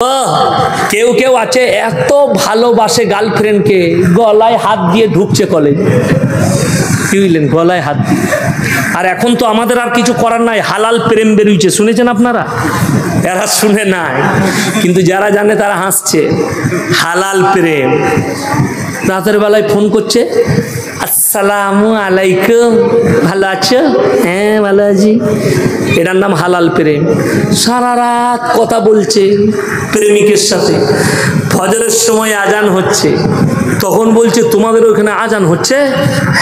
কেউ কেউ আছে এত ভালোবাসে গার্লফ্রেন্ডকে গলায় হাত দিয়ে ঢুকছে কলেজে, কি বুঝলেন, গলায় হাত দিয়ে। আর এখন তো আমাদের আর কিছু করার নাই, হালাল প্রেম বেরোইছে, শুনেছেন আপনারা? এরা শুনে নাই, কিন্তু যারা জানে তারা হাসছে। হালাল প্রেম, রাতের বেলায় ফোন করছে, আসসালামু আলাইকুম, ভালো আছো? হ্যাঁ ভালো আছি। এটার নাম হালাল প্রেম। সারা রাত কথা বলছে প্রেমিকের সাথে, ফজরের সময় আজান হচ্ছে, তখন বলছে তোমাদের ওখানে আজান হচ্ছে?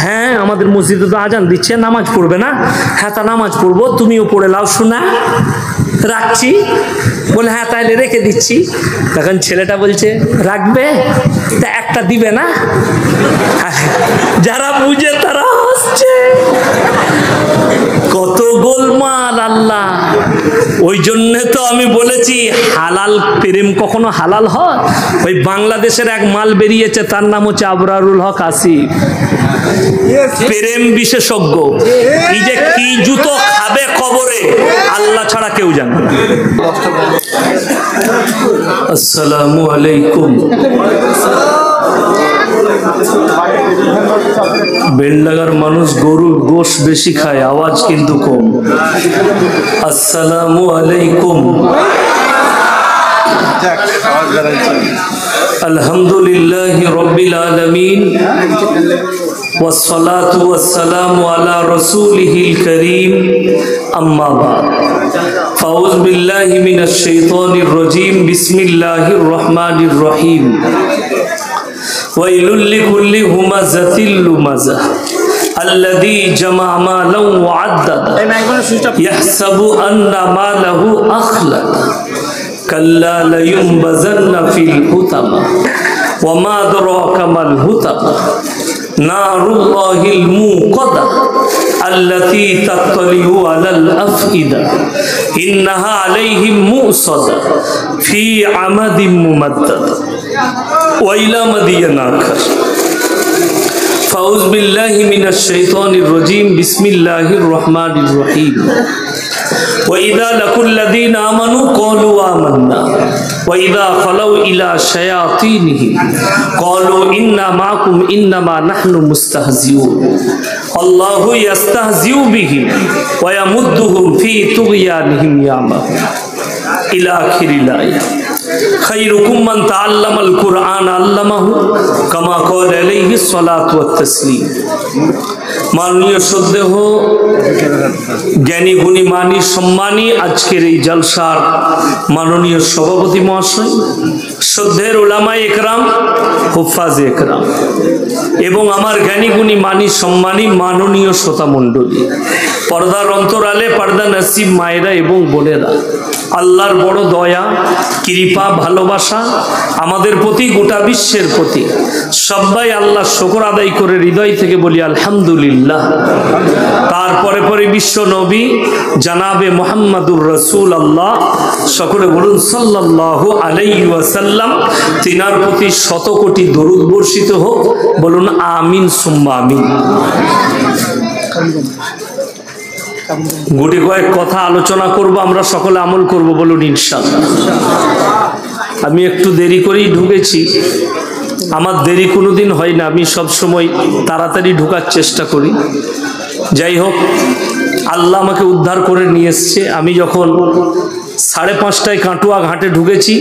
হ্যাঁ আমাদের মসজিদে তো আজান দিচ্ছে, নামাজ পড়বে না? হ্যাঁ তা নামাজ পড়বো, তুমিও পড়ে লাও, শোনা রাখছি। বলে হ্যাঁ তাহলে রেখে দিচ্ছি। তখন ছেলেটা বলছে রাখবে, তা একটা দিবে না? যারা বুঝে তারা হাসছে। কত গোলমাল আল্লাহ। ওই জন্য তো আমি বলেছি হালাল প্রেম কখনো হালাল হয়? ওই বাংলাদেশের এক মাল বেরিয়েছে, তার নাম হচ্ছে আবরারুল হক আসিফ, প্রেম বিশেষজ্ঞ। এই যে কি জুতো খাবে কবরে আল্লাহ ছাড়া কেউ জানে না। আসসালামু আলাইকুম। বেলডাঙ্গার মানুষ গরুর গোশ বেশি খায়, আওয়াজ কিন্তু কম। আসসালামু আলাইকুম। আলহামদুলিল্লাহি রাব্বিল আলামিন ওয়াসসালাতু ওয়াসসালামু আলা রাসূলিহিল কারীম, আম্মা বা'দ। ফাউযু বিল্লাহি মিনাশ শাইতানির রাজীম, বিসমিল্লাহির রহমানির রহিম। ওয়াইলুল লিকুল্লি হুমাযাতিল লুমাযা আল্লাযী জামা'a মালান ওয়া আদ্দাদা ইয়াহসাবু আন্না মালাহু আখলাদা কাল্লা লায়ুনবাযান্না ফিল হুতামা ওয়া মা আদরাকা মাল হুতামা নারুল্লাহিল মুকাদা আল্লাতী তাত্তালিউ আলাল আফইদা ইন্নাহা আলাইহিম মুসাদা ফি আমাদিম মুমাদ্দাদা ওয়া ইলা মাদিয়ান আখার। ফাউযু বিল্লাহি মিনাশ শাইতানির রাজীম, বিসমিল্লাহির রহমানির রহিম। ওয়া ইযা লাকুল লাযীনা আমানু ক্বালু আমান্না ওয়া ইযা খালাউ ইলা শায়াতিনিহিম ক্বালু ইন্না মাআকুম ইন্নামা নাহনু মুস্তাহজিউন আল্লাহু ইস্তাহজিউ বিহিম ওয়া ইয়ামুদ্দুহুম ফি তুগয়ানিহিম ইয়ামাহুন ইলা আখিরিল আয়াত। খায়রুকুম মান তাআল্লামাল কুরআন আল্লামাহু কামা ক্বালা আলাইহিস সালাতু ওয়াত তাসলিম। মাননীয় শ্রদ্ধেয় জ্ঞানী গুণী মানী সম্মানী আজকের এই জলসার মাননীয় সভাপতি মহাশয়, শ্রদ্ধের উলামায়ে একরাম, হুফাজে একরাম এবং আমার জ্ঞানী গুণী মানী সম্মানী মাননীয় শ্রোতা মণ্ডলী, পর্দার অন্তরালে পর্দা নসিব মায়েরা এবং বোনেরা, আল্লাহর বড় দয়া, কৃপা, ভালোবাসা আমাদের প্রতি, গোটা বিশ্বের প্রতি। সবাই আল্লাহর শুকর আদায় করে হৃদয় থেকে বলি আলহামদুলিল্লাহ। তারপরে পরে বিশ্ব নবী জানাবে মুহাম্মাদুর রাসূলুল্লাহ, সকলে বলুন সাল্লাল্লাহু আলাইহি ওয়াসাল্লাম। তিনার প্রতি শত কোটি দরুদ বর্ষিত হোক, বলুন আমিন সুম্মা আমিন। গুটি কয়েক কথা আলোচনা করব, আমরা সকলে আমল করব, বলুন ইনশাআল্লাহ। আমি একটু দেরি করেই ঢুকেছি, আমার দেরি কোনোদিন হয় না, আমি সব সময় তাড়াতাড়ি ঢোকার চেষ্টা করি। যাই হোক, আল্লাহ আমাকে উদ্ধার করে নিয়ে এসছে। আমি যখন 5:30টায় কাটুয়া ঘাটে ঢুকেছি,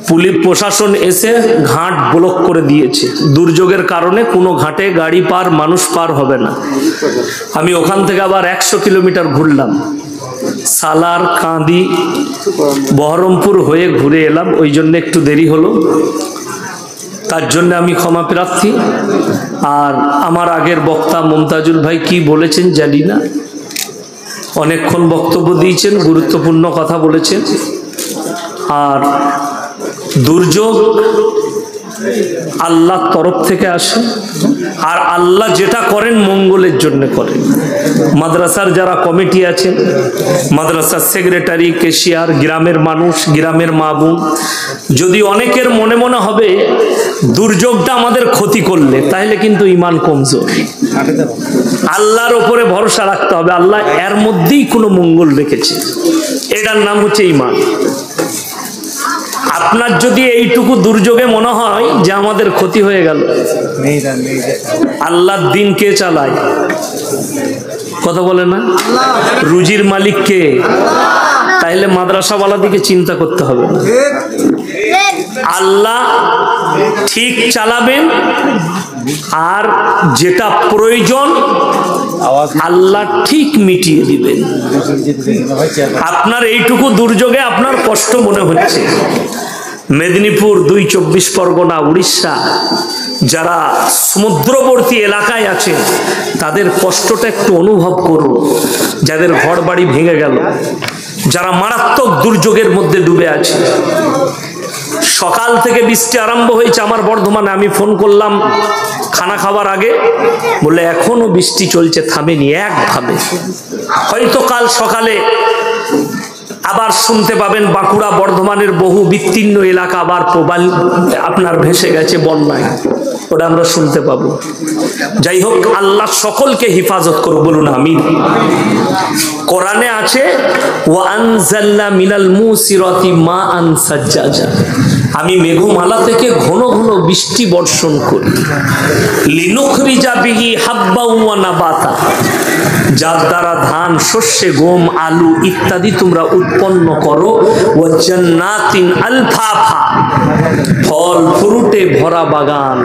পুলিশ প্রশাসন এসে ঘাট ব্লক করে দিয়েছে। দুর্যোগের কারণে কোনো ঘাটে গাড়ি পার, মানুষ পার হবে না। আমি ওখান থেকে আবার 100 কিলোমিটার ঘুরলাম, সালার, কাঁদি, বহরমপুর হয়ে ঘুরে এলাম। ওই জন্য একটু দেরি হলো, তার জন্য আমি ক্ষমা প্রার্থী। আর আমার আগের বক্তা মুমতাজুল ভাই কি বলেছেন জানি না, অনেকক্ষণ বক্তব্য দিয়েছেন, গুরুত্বপূর্ণ কথা বলেছেন। আর দুর্যোগ আল্লাহর তরফ থেকে আসে, আর আল্লাহ যেটা করেন মঙ্গলের জন্য করেন। মাদ্রাসার যারা কমিটি আছেন, মাদ্রাসার সেক্রেটারি, ক্যাশিয়ার, গ্রামের মানুষ, গ্রামের মা বোন, যদি অনেকের মনে মনে হবে দুর্যোগটা আমাদের ক্ষতি করলে, তাহলে কিন্তু ঈমান কমজোর। আল্লাহর উপরে ভরসা রাখতে হবে, আল্লাহ এর মধ্যেই কোনো মঙ্গল রেখেছে, এটার নাম হচ্ছে ঈমান। আপনার যদি এইটুকু দুর্যোগে মনে হয় যে আমাদের ক্ষতি হয়ে গেল, আল্লাহর দিন কে চালায়? কথা বলে না? রুজির মালিক কে? তাইলে মাদ্রাসাওয়ালাদিকে চিন্তা করতে হবে না। আল্লাহ ঠিক চালাবেন, আর যেটা প্রয়োজন আল্লাহ ঠিক মিটিয়ে দিবেন। আপনার এইটুকু দুর্যোগে আপনার কষ্ট মনে হচ্ছে, মেদিনীপুর 2 24 পরগনা, উড়িষ্যা, যারা সমুদ্রবর্তী এলাকায় আছে তাদের কষ্টটা একটু অনুভব করুন। যাদের ঘর বাড়ি ভেঙে গেল, যারা মারাত্মক দুর্যোগের মধ্যে ডুবে আছে। সকাল থেকে বৃষ্টি আরম্ভ হয়েছে আমার বর্ধমানে। আমি ফোন করলাম খানা খাবার আগে, বলে এখনো বৃষ্টি চলছে, থামেনি একভাবে। হয়তো কাল সকালে আবার শুনতে পাবেন বাঁকুড়া বর্ধমানের বহু বিস্তীর্ণ এলাকা আবার আপনার ভেসে গেছে বন্যায়, ওটা আমরা শুনতে পাবো। যাই হোক, আল্লাহ সকলকে হেফাজত করুক, বলুন আমিন। কোরআনে আছে ওয়া আনজালনা মিনাল মুসিরাতি মাআন সাজ্জাজা, আমি মেঘমালা থেকে ঘন ঘন বৃষ্টি বর্ষণ করি। লিনুখরিজা বিহি হাব্বাও ওয়া নাবাতা, যার দ্বারা ধান, শস্যে, গম, আলু ইত্যাদি তোমরা উৎপন্ন করো। ওয়া জান্নাতিন আলফাফা, ফল ফ্রুটে ভরা বাগান।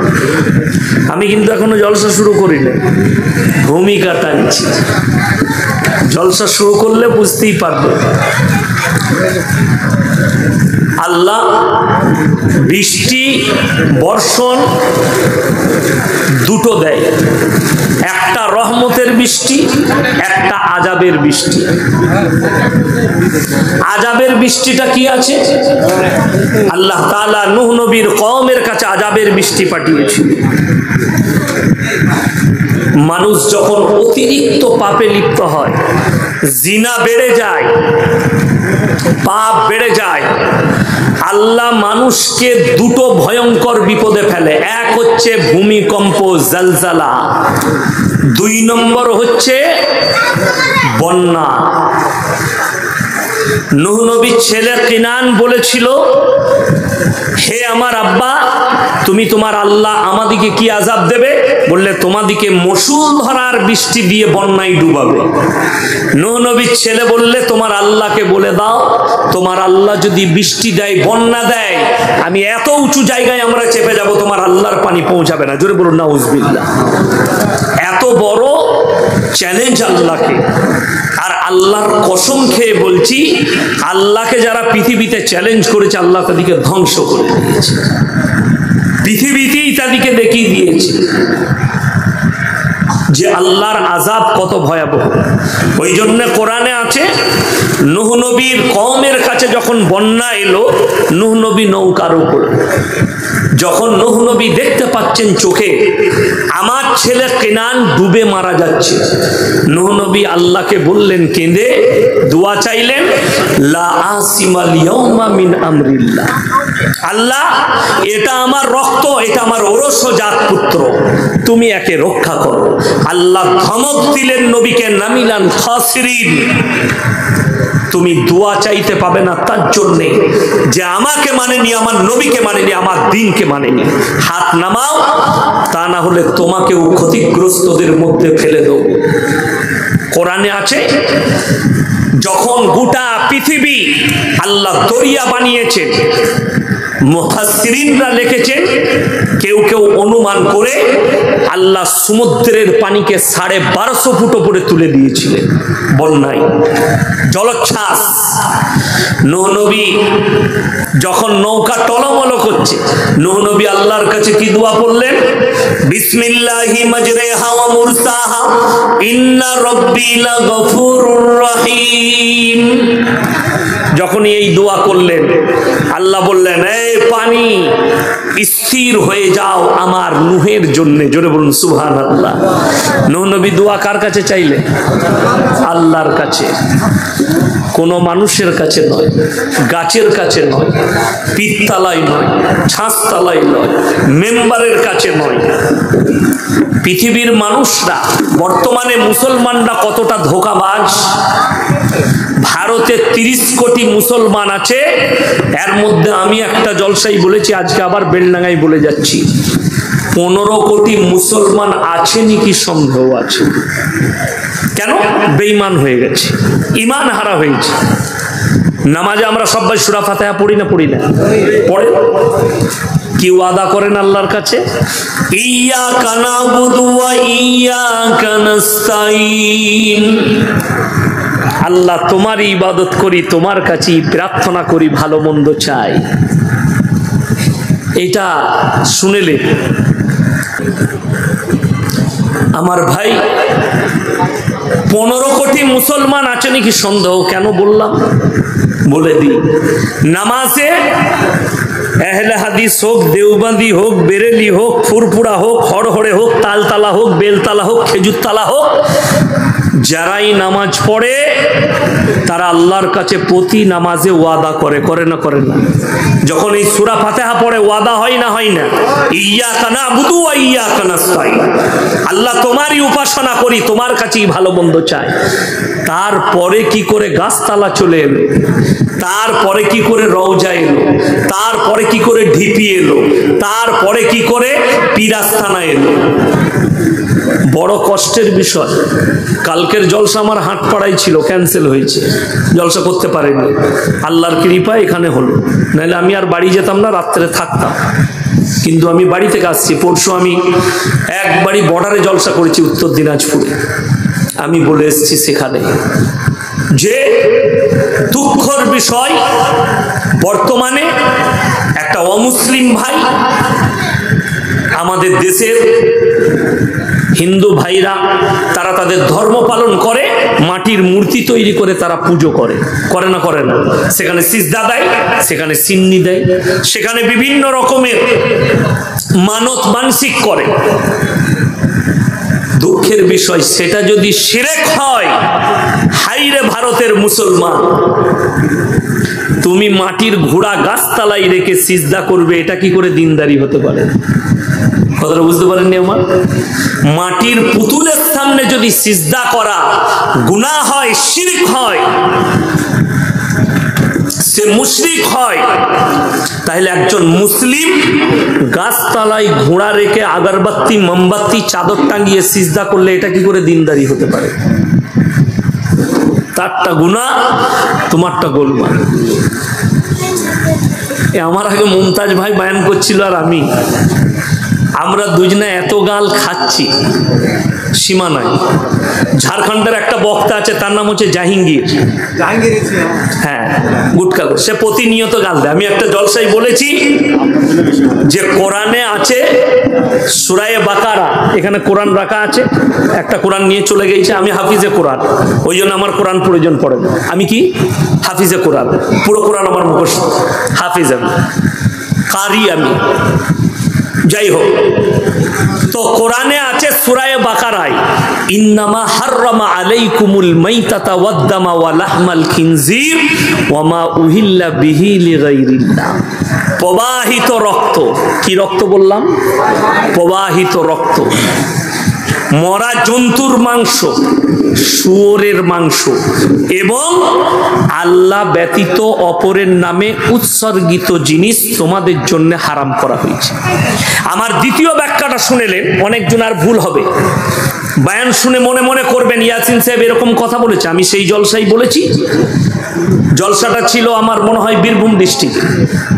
আমি কিন্তু এখনো জলসা শুরু করিনি, ভূমিকা টানছি। জলসা শুরু করলে বুঝতেই পারবে। আল্লাহ বৃষ্টি বর্ষণ দুটো দেয়, একটা রহমতের বৃষ্টি, একটা আযাবের বৃষ্টি। আযাবের বৃষ্টিটা কি আছে? আল্লাহ তাআলা নূহ নবীর কওমের কাছে আযাবের বৃষ্টি পাঠিয়েছিল। মানুষ যখন অতিরিক্ত পাপে লিপ্ত হয়, জিনা বেড়ে যায়, পাপ বেড়ে যায়, আল্লাহ মানুষকে দুটো ভয়ঙ্কর বিপদে ফেলে। এক হচ্ছে ভূমিকম্প, জালজালা। 2 নম্বর হচ্ছে বন্যা। নূহ নবীর ছেলে কিনান বলেছিল, হে আমার আব্বা, তুমি তোমার আল্লাহ আমাদিকে কি আযাব দেবে? বললে তোমাদিকে মুষলধারার বৃষ্টি দিয়ে বন্যায় ডুবাবে। নূহ নবীর ছেলে বললে, তোমার আল্লাহকে বলে দাও, তোমার আল্লাহ যদি বৃষ্টি দেয়, বন্যা দেয়, আমি এত উঁচু জায়গায় আমরা চেপে যাব, তোমার আল্লাহর পানি পৌঁছাবে না। জোরে বলুন নাউজুবিল্লাহ। এত বড় চ্যালেঞ্জ আল্লাহকে। আর আল্লাহর কসম খেয়ে বলছি, আল্লাহকে যারা পৃথিবীতে চ্যালেঞ্জ করেছে, আল্লাহ তাদেরকে ধ্বংস করে দিয়েছে। পৃথিবীতেই তাদেরকে দেখিয়ে দিয়েছে যে আল্লাহর আযাব কত ভয়াবহ। ওই জন্য কোরআনে আছে, নূহ নবীর কওমের কাছে যখন বন্যা এলো, নূহ নবী নৌকার উপর। যখন নূহ নবী দেখতে পাচ্ছেন চোখে আমার ছেলে কেনান ডুবে মারা যাচ্ছে, নূহ নবী আল্লাহকে বললেন, কেঁদে দোয়া চাইলেন, লা আসিমাল ইয়াউমা মিন আমরিল্লাহ, আল্লাহ এটা আমার রক্ত, এটা আমার ওরসজাত পুত্র, তুমি একে রক্ষা করো। আল্লাহ ধমক দিলেন নবীকে, নামিলান খাসিরিন, তুমি দোয়া চাইতে পাবে না তার জন্যে যে আমাকে মানেনি, আমার নবীকে মানেনি, আমার দ্বীনকে মানেনি। হাত নামাও, তা না হলে তোমাকেও ক্ষতিগ্রস্তদের মধ্যে ফেলে দেব। কোরআনে আছে, যখন গোটা পৃথিবী আল্লাহ দরিয়া বানিয়েছেন, মুফাসসিরিনরা লিখেছেন, কেউ কেউ অনুমান করে আল্লাহ সমুদ্রের পানিকে 1250 ফুট উপরে তুলে দিয়েছিলেন বন্যায়, জলোচ্ছ্বাস। নূহ নবী যখন নৌকা টলমল করছে, নূহ নবী আল্লাহর কাছে কি দোয়া পড়লেন? বিসমিল্লাহি মাজরিহা ওয়া মুরসাহা ইন্না রাব্বি লাগফুরুর রহিম। যখন এই দোয়া করলেন, আল্লাহ বললেন, এই পানি স্থির হয়ে যাও আমার নূহের জন্য। জোরে বলুন সুবহানাল্লাহ। নূহ নবী দোয়া কার কাছে চাইলে? আল্লাহর কাছে, কোনো মানুষের কাছে নয়, গাছের কাছে নয়, পিত্তালায় নয়, ছাঁচতলায় নয়, মেম্বারের কাছে নয়। পৃথিবীর মানুষরা, বর্তমানে মুসলমানরা কতটা ধোঁকাবাজ, ভারতে 30 কোটি মুসলমান আছে, এর মধ্যে আমি একটা জলসাই বলেছি, আজকে আবার বেলডাঙ্গায় বলে যাচ্ছি, 15 কোটি মুসলমান আছে নাকি সন্দেহ আছে। কেন? বেঈমান হয়ে গেছে, ঈমান হারা হয়েছে। নামাজে আমরা সবাই সূরা ফাতিহা পড়ি না পড়ি না? পড়ে। কি ওয়াদা করেন আল্লাহর কাছে? ইয়্যাকা না'বুদু ওয়া ইয়্যাকা নাস্তাঈন। আল্লাহ তোমার ইবাদত করি, তোমার কাছে প্রার্থনা করি, ভালো মন্দ চাই। এটা শুনেলে আমার ভাই, 15 কোটি মুসলমান আছে নাকি সন্দেহ? কেন বললাম বলে দিই। নামাজে আহলে হাদিস হোক, দেওবন্দি হোক, বেরেলি হোক, ফুরফুরা হোক, হড়হড়ে হোক, তালতালা হোক, বেলতালা হোক, খেজুরতলা হোক, যারাই নামাজ পড়ে তারা আল্লাহর কাছে প্রতি নামাজে ওয়াদা করে, করে না করে না? যখন এই সূরা ফাতিহা পড়ে ওয়াদা হয় না হয় না? ইয়্যাকা না'বুদু ওয়া ইয়্যাকা নাস্তাঈন। আল্লাহ তোমারই উপাসনা করি, তোমার কাছেই ভালো মন্দ চাই। তারপরে কি করে গাছতলা চলে এলো, তারপরে কি করে রওজা এলো, তারপরে কি করে ঢিপি এলো, তারপরে কি করে পীরাস্থানা এলো। বড় কষ্টের বিষয়। কালকের জলসা আমার হাটপাড়ায় ছিল, ক্যান্সেল হয়েছে, জলসা করতে পারিনি। আল্লাহর কৃপায় এখানে হলো, নাহলে আমি আর বাড়ি যেতাম না, রাত্রে থাকতাম। কিন্তু আমি বাড়ি থেকে আসছি। পরশু আমি একবারই বর্ডারে জলসা করেছি, উত্তর দিনাজপুরে। আমি বলে এসেছি সেখানে যে দুঃখের বিষয়, বর্তমানে একটা অমুসলিম ভাই আমাদের দেশের হিন্দু ভাইরা, তারা তাদের ধর্ম পালন করে, মাটির মূর্তি তৈরি করে তারা পুজো করে, করে না করে না? সেখানে সিজদা দেয়, সেখানে সিন্নি দেয়, সেখানে বিভিন্ন রকমের মানত মানসিক করে। দুঃখের বিষয়, সেটা যদি শিরক হয়, হাইরে ভারতের মুসলমান, তুমি মাটির ঘোড়া গাছতলায় রেখে সিজদা করবে, এটা কি করে দিনদারি হতে পারে? কথাটা বুঝতে পারেননি আমার? মাটির পুতুলের সামনে যদি সিজদা করা গুনাহ হয়, শিরক হয়, সে মুশরিক হয়, তাহলে একজন মুসলিম গাছতলায় ঘোড়া রেখে আগরবাতি, মোমবাতি, চাদর টাঙিয়ে সিজদা করলে এটা কি করে দিনদারি হতে পারে? তারটা গুনাহ, তোমারটা গোলমাল। আমার আগে মুমতাজ ভাই বয়ান করছিল আর আমরা দুজনে এত গাল খাচ্ছি, সীমা নাই। ঝাড়খণ্ডের একটা বক্তা আছে, তার নাম হচ্ছে জাহাঙ্গীর। হ্যাঁ, গুটকা, সে প্রতিনিয়ত গাল দেয়। আমি একটা জলসায় বলেছি যে কোরআনে আছে সূরায়ে বাকারা, এখানে কোরআন রাখা আছে, একটা কোরআন নিয়ে চলে গেছে। আমি হাফিজে কোরআন, ওই জন্য আমার কোরআন প্রয়োজন পড়ে না। আমি কি হাফিজে কোরআন, পুরো কোরআন আমার মুখস্থ, হাফিজ আমি, কারি আমি। যাই হোক, তো কোরআনে আছে সূরায়ে বাকারায়, ইন্নামা হাররামা আলাইকুমুল মাইতাতা ওয়াদ-দামা ওয়া লাহমাল খিনজির ওয়া মা উহিল্লা বিহি লিগাইরিল্লাহ। প্রবাহিত রক্ত, কি রক্ত বললাম? প্রবাহিত রক্ত, মরা জন্তুর মাংস, শুয়োরের মাংস এবং আল্লাহ ব্যতীত অপরের নামে উৎসর্গিত জিনিস তোমাদের জন্য হারাম করা হয়েছে। আমার দ্বিতীয় ব্যাখ্যাটা শুনেলেন, অনেকজন আর ভুল হবে, বয়ান শুনে মনে মনে করবেন ইয়াসিন সাহেব এরকম কথা বলেছে। আমি সেই জলসাই বলেছি, জলসাটা ছিল আমার মনে হয় বীরভূম ডিস্ট্রিক্টে।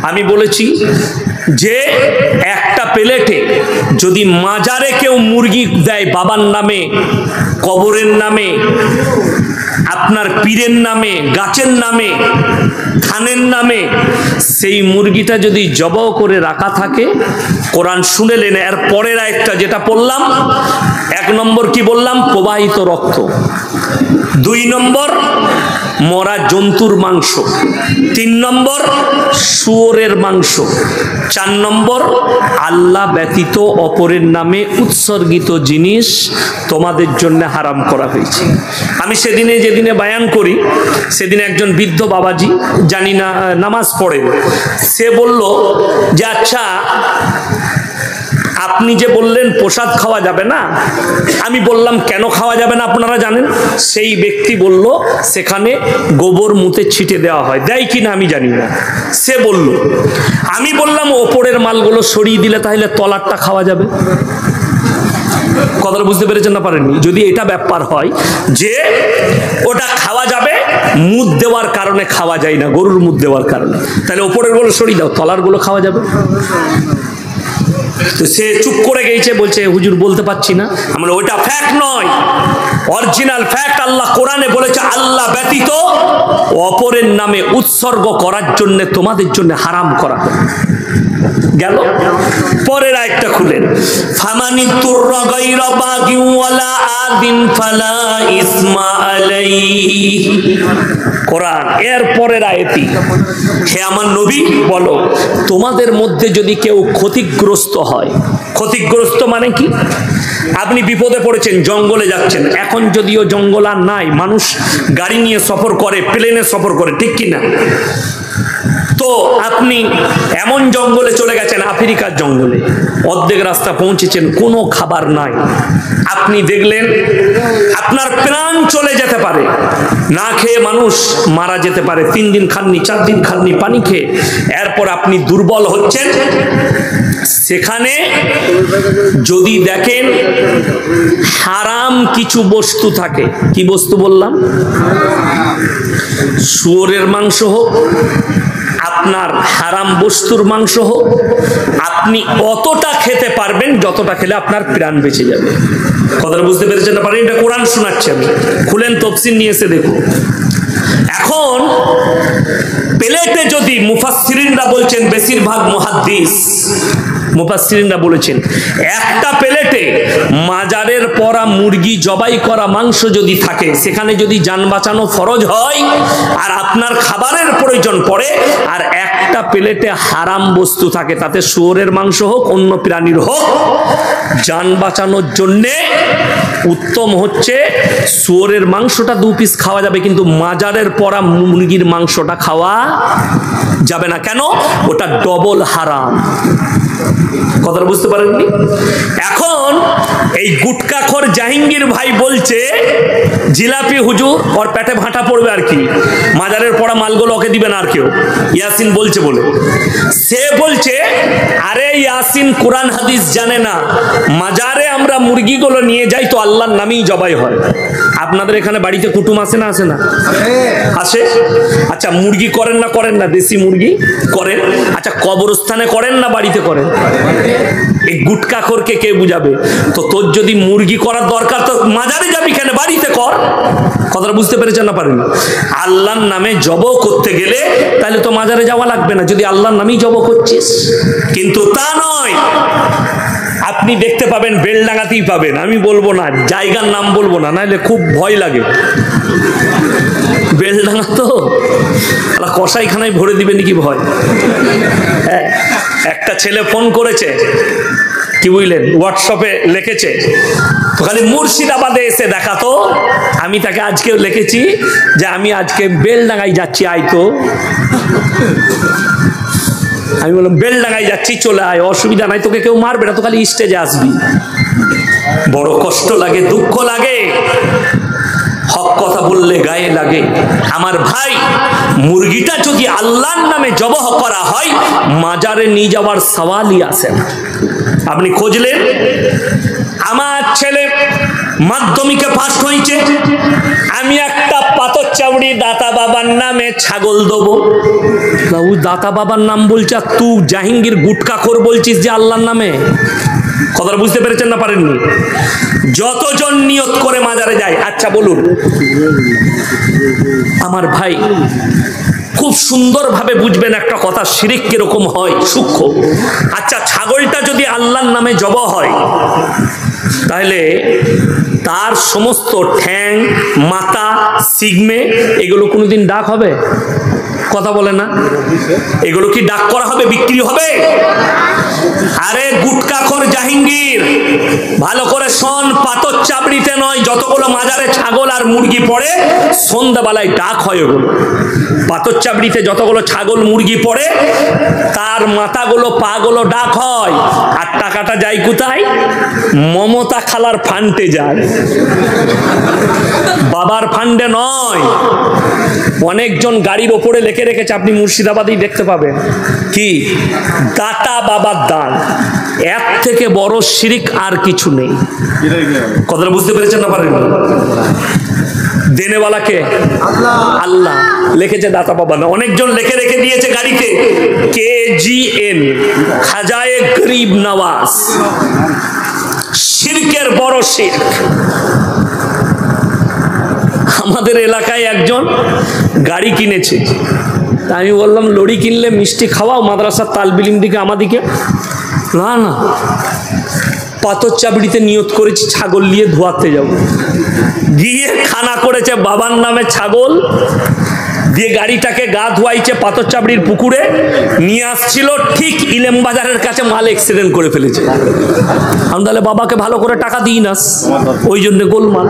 আমি বলেছি যে একটা প্লেটে যদি মাজারে কেউ মুরগি দেয়, বাবার নামে, কবরের নামে, আপনার পীরের নামে, গাছের নামে, খানের নামে, সেই মুরগিটা যদি জবাও করে রাখা থাকে, কোরআন শুনেলেন। এর পরের আয়াতটা যেটা পড়লাম, 1 নম্বর কি বললাম? প্রবাহিত রক্ত। 2 নম্বর মরা জন্তুর মাংস। 3 নম্বর শুয়োরের মাংস। 4 নম্বর আল্লাহ ব্যতীত অপরের নামে উৎসর্গিত জিনিস তোমাদের জন্য হারাম করা হয়েছে। আমি যেদিনে বয়ান করি, সেদিন একজন বৃদ্ধ বাবাজি, জানি না নামাজ পড়ে, সে বলল যে আচ্ছা আপনি যে বললেন প্রসাদ খাওয়া যাবে না, আমি বললাম কেন খাওয়া যাবে না আপনারা জানেন? সেই ব্যক্তি বলল সেখানে গোবর মুতে ছিটে দেওয়া হয়, দেয় কিনা আমি জানি না, সে বলল। আমি বললাম ওপরের মালগুলো সরিয়ে দিলে তাহলে তলারটা খাওয়া যাবে। কথাটা বুঝতে পেরেছেন না পারেননি? যদি এটা ব্যাপার হয় যে ওটা খাওয়া যাবে, মুদ দেওয়ার কারণে খাওয়া যায় না, গরুর মুদ দেওয়ার কারণে, তাহলে ওপরের গুলো সরিয়ে দাও, তলার গুলো খাওয়া যাবে। তো সে চুপ করে গেছে, বলছে হুজুর বলতে পারছি না। আমরা ওইটা ফ্যাক্ট নয়, অরিজিনাল ফ্যাক্ট। আল্লাহ কোরআনে বলেছে আল্লাহ ব্যতীত অপরের নামে উৎসর্গ করার জন্য তোমাদের জন্য হারাম করা গেল। পরের আয়াতটা খুলেন, ফামানি তুররা গায়রা বাগি ওয়ালা আদিন ফালা ইসমা আলাইহি। কোরআন এর পরের আয়াতই, হে আমার নবী বলো তোমাদের মধ্যে যদি কেউ ক্ষতিগ্রস্ত হয়, ক্ষতিগ্রস্ত মানে কি? আপনি বিপদে পড়েছেন, জঙ্গলে যাচ্ছেন, এখন যদিও জঙ্গল আর নাই, মানুষ গাড়ি নিয়ে সফর করে, প্লেনে সফর করে, ঠিক কি না? তো আপনি এমন জঙ্গলে চলে গেছেন, আফ্রিকার জঙ্গলে, অর্ধেক রাস্তা পৌঁছেছেন, কোনো খাবার নাই, আপনি দেখলেন আপনার প্রাণ চলে যেতে পারে, না খেয়ে মানুষ মারা যেতে পারে, 3 দিন খাননি, 4 দিন খাননি পানি খেয়ে, এরপর আপনি দুর্বল হচ্ছেন। সেখানে যদি দেখেন হারাম কিছু বস্তু থাকে, কি বস্তু বললাম? শুয়োরের মাংস হোক, আপনার হারাম বস্তুর মাংস হোক, আপনি অতটা খেতে পারবেন যতটা খেলে আপনার প্রাণ বেঁচে যাবে। কথাটা বুঝতে পেরেছেন না পারেন? এটা কোরআন শোনাচ্ছেন, খুলেন তাফসীর নিয়ে এসে দেখুন। এখন প্লেটে যদি মুফাসসিরিনরা বলছেন, বেশিরভাগ মুহাদ্দিস মুফাসসিরিনরা বলেছেন একটা প্লেটে মাজারের পরা মুরগি জবাই করা মাংস যদি থাকে, সেখানে যদি জান বাঁচানো ফরজ হয় আর আপনার খাবারের প্রয়োজন পড়ে, আর একটা প্লেটে হারাম বস্তু থাকে, তাতে শুয়োরের মাংস হোক অন্য প্রাণীর হোক, জান বাঁচানোর জন্যে উত্তম হচ্ছে শুয়োরের মাংসটা 2 পিস খাওয়া যাবে, কিন্তু মাজারের পরা মুরগির মাংসটা খাওয়া যাবে না। কেন? ওটা ডবল হারাম। কথাটা বুঝতে পারেননি? এখন এই গুটকাখোর জাহাঙ্গীর ভাই বলছে জিলাপি হুজুর ওর পেটে ভাঁটা পড়বে আর কি, মাজারের পড়া মালগুলো ওকে দিবেন আর কেউ, ইয়াসিন বলছে বলে। সে বলছে আরে ইয়াসিন কোরআন হাদিস জানে না, মাজারে আমরা মুরগিগুলো নিয়ে যাই তো আল্লাহর নামেই জবাই হয়। আপনাদের এখানে বাড়িতে কুটুম আসে না? আসে না? আসে। আচ্ছা মুরগি করেন না? করেন না? দেশি মুরগি করেন। আচ্ছা কবরস্থানে করেন না বাড়িতে করেন? এই গুটকাখোরকে কে বুঝাবে? তো তোর যদি মুরগি করার দরকার তো মাজারে যাবি কেন? বাড়িতে কর। কথাটা বুঝতে পেরেছেন না পারেন? আল্লাহর নামে জব করতে গেলে তাহলে তো মাজারে যাওয়া লাগবে না, যদি আল্লাহর নামেই জব করছিস। কিন্তু তা নয়, আপনি দেখতে পাবেন বেলডাঙ্গাতেই পাবেন, আমি বলবো না, জায়গার নাম বলবো না, নাহলে খুব ভয় লাগে। বেলডাঙ্গা তো কসাইখানায় ভরে দিবে নাকি ভয়। হ্যাঁ, একটা ছেলে ফোন করেছে, কি বুঝলেন, হোয়াটসঅ্যাপে লিখেছে, তো খালি মুর্শিদাবাদে এসে দেখাতো। আমি তাকে আজকেও লিখেছি যে আমি আজকে বেলডাঙ্গায় যাচ্ছি, আয় তো। আমি বললাম বেলডাঙ্গায় যাচ্ছি, চলে আয়, অসুবিধা নাই, তোকে কেউ মারবে না, তো খালি স্টেজে আসবি। বড় কষ্ট লাগে, দুঃখ লাগে, হক কথা বললে গায়ে লাগে। আমার ভাই, মুরগিটা যদি আল্লাহর নামে জবাহ করা হয়, মাজারে নিয়ে যাওয়ার সওয়ালই আসে না। আপনি খুঁজলেন, আমার ছেলে মাধ্যমিকে পাস হয়েছে, আমি একটা পাথর চাবড়ি দাতা বাবার নামে ছাগল দেবো। দাতা বাবার নাম বলছে, আর তুই জাহাঙ্গীর গুটকাখোর বলছিস যে আল্লাহর নামে। কথাটা বুঝতে পেরেছেন না পারেননি? যতজন নিয়ত করে মাজারে যায়। আচ্ছা বলুন আমার ভাই, খুব সুন্দরভাবে বুঝবেন একটা কথা, শিরিক কিরকম হয়, সূক্ষ্ম। আচ্ছা ছাগলটা যদি আল্লাহর নামে জবাহ হয়, তাহলে তার সমস্ত ঠ্যাং, মাথা, সিগমে এগুলো কোনোদিন ডাক হবে? কথা বলে না? এগুলো কি ডাক করা হবে, বিক্রি হবে? আরে গুটকাখোর জাহাঙ্গীর, ভালো করে শোন, পাথর চাবড়িতে নয়, যতগুলো মাজারে ছাগল আর মুরগি পড়ে সন্ধ্যাবেলায় ডাক হয় ওগুলো। পাথর চাবড়িতে যতগুলো ছাগল মুরগি পড়ে, তার আর মাথাগুলো পাগুলো ডাক হয়, আর টাকাটা যায় কোথায়? মমতা খালার ফান্ডে যায়, বাবার ফান্ডে নয়। অনেকজন গাড়ির ওপরে লিখে রেখেছে, আপনি মুর্শিদাবাদেই দেখতে পাবেন, কি দাতা বাবার দান। এর থেকে বড় শিরিক আর কিছু নেই। কথাটা বুঝতে পেরেছেন না পারেন? দেনেওয়ালাকে আল্লাহ লিখেছে, দাতা বাবা না। অনেকজন লিখে রেখে দিয়েছে গাড়িতে KGN, খাজায়ে গরিব নওয়াজ। শিরকের বড় শিরক। আমাদের এলাকায় একজন গাড়ি কিনেছে, আমি বললাম লরি কিনলে মিষ্টি খাওয়াও মাদ্রাসার তালবিলিম দিকে আমাদিকে। না না, পাথর চাবড়িতে নিয়ত করেছি ছাগল নিয়ে ধোয়াতে যাব। গিয়ে খানা করেছে বাবার নামে ছাগল দিয়ে, গাড়িটাকে গা ধোয়াইছে পাথর চাবড়ির পুকুরে নিয়ে আসছিল, ঠিক ইলেম বাজারের কাছে মাল অ্যাক্সিডেন্ট করে ফেলেছে। আমি তাহলে বাবাকে ভালো করে টাকা দিই না, ওই জন্য গোলমাল।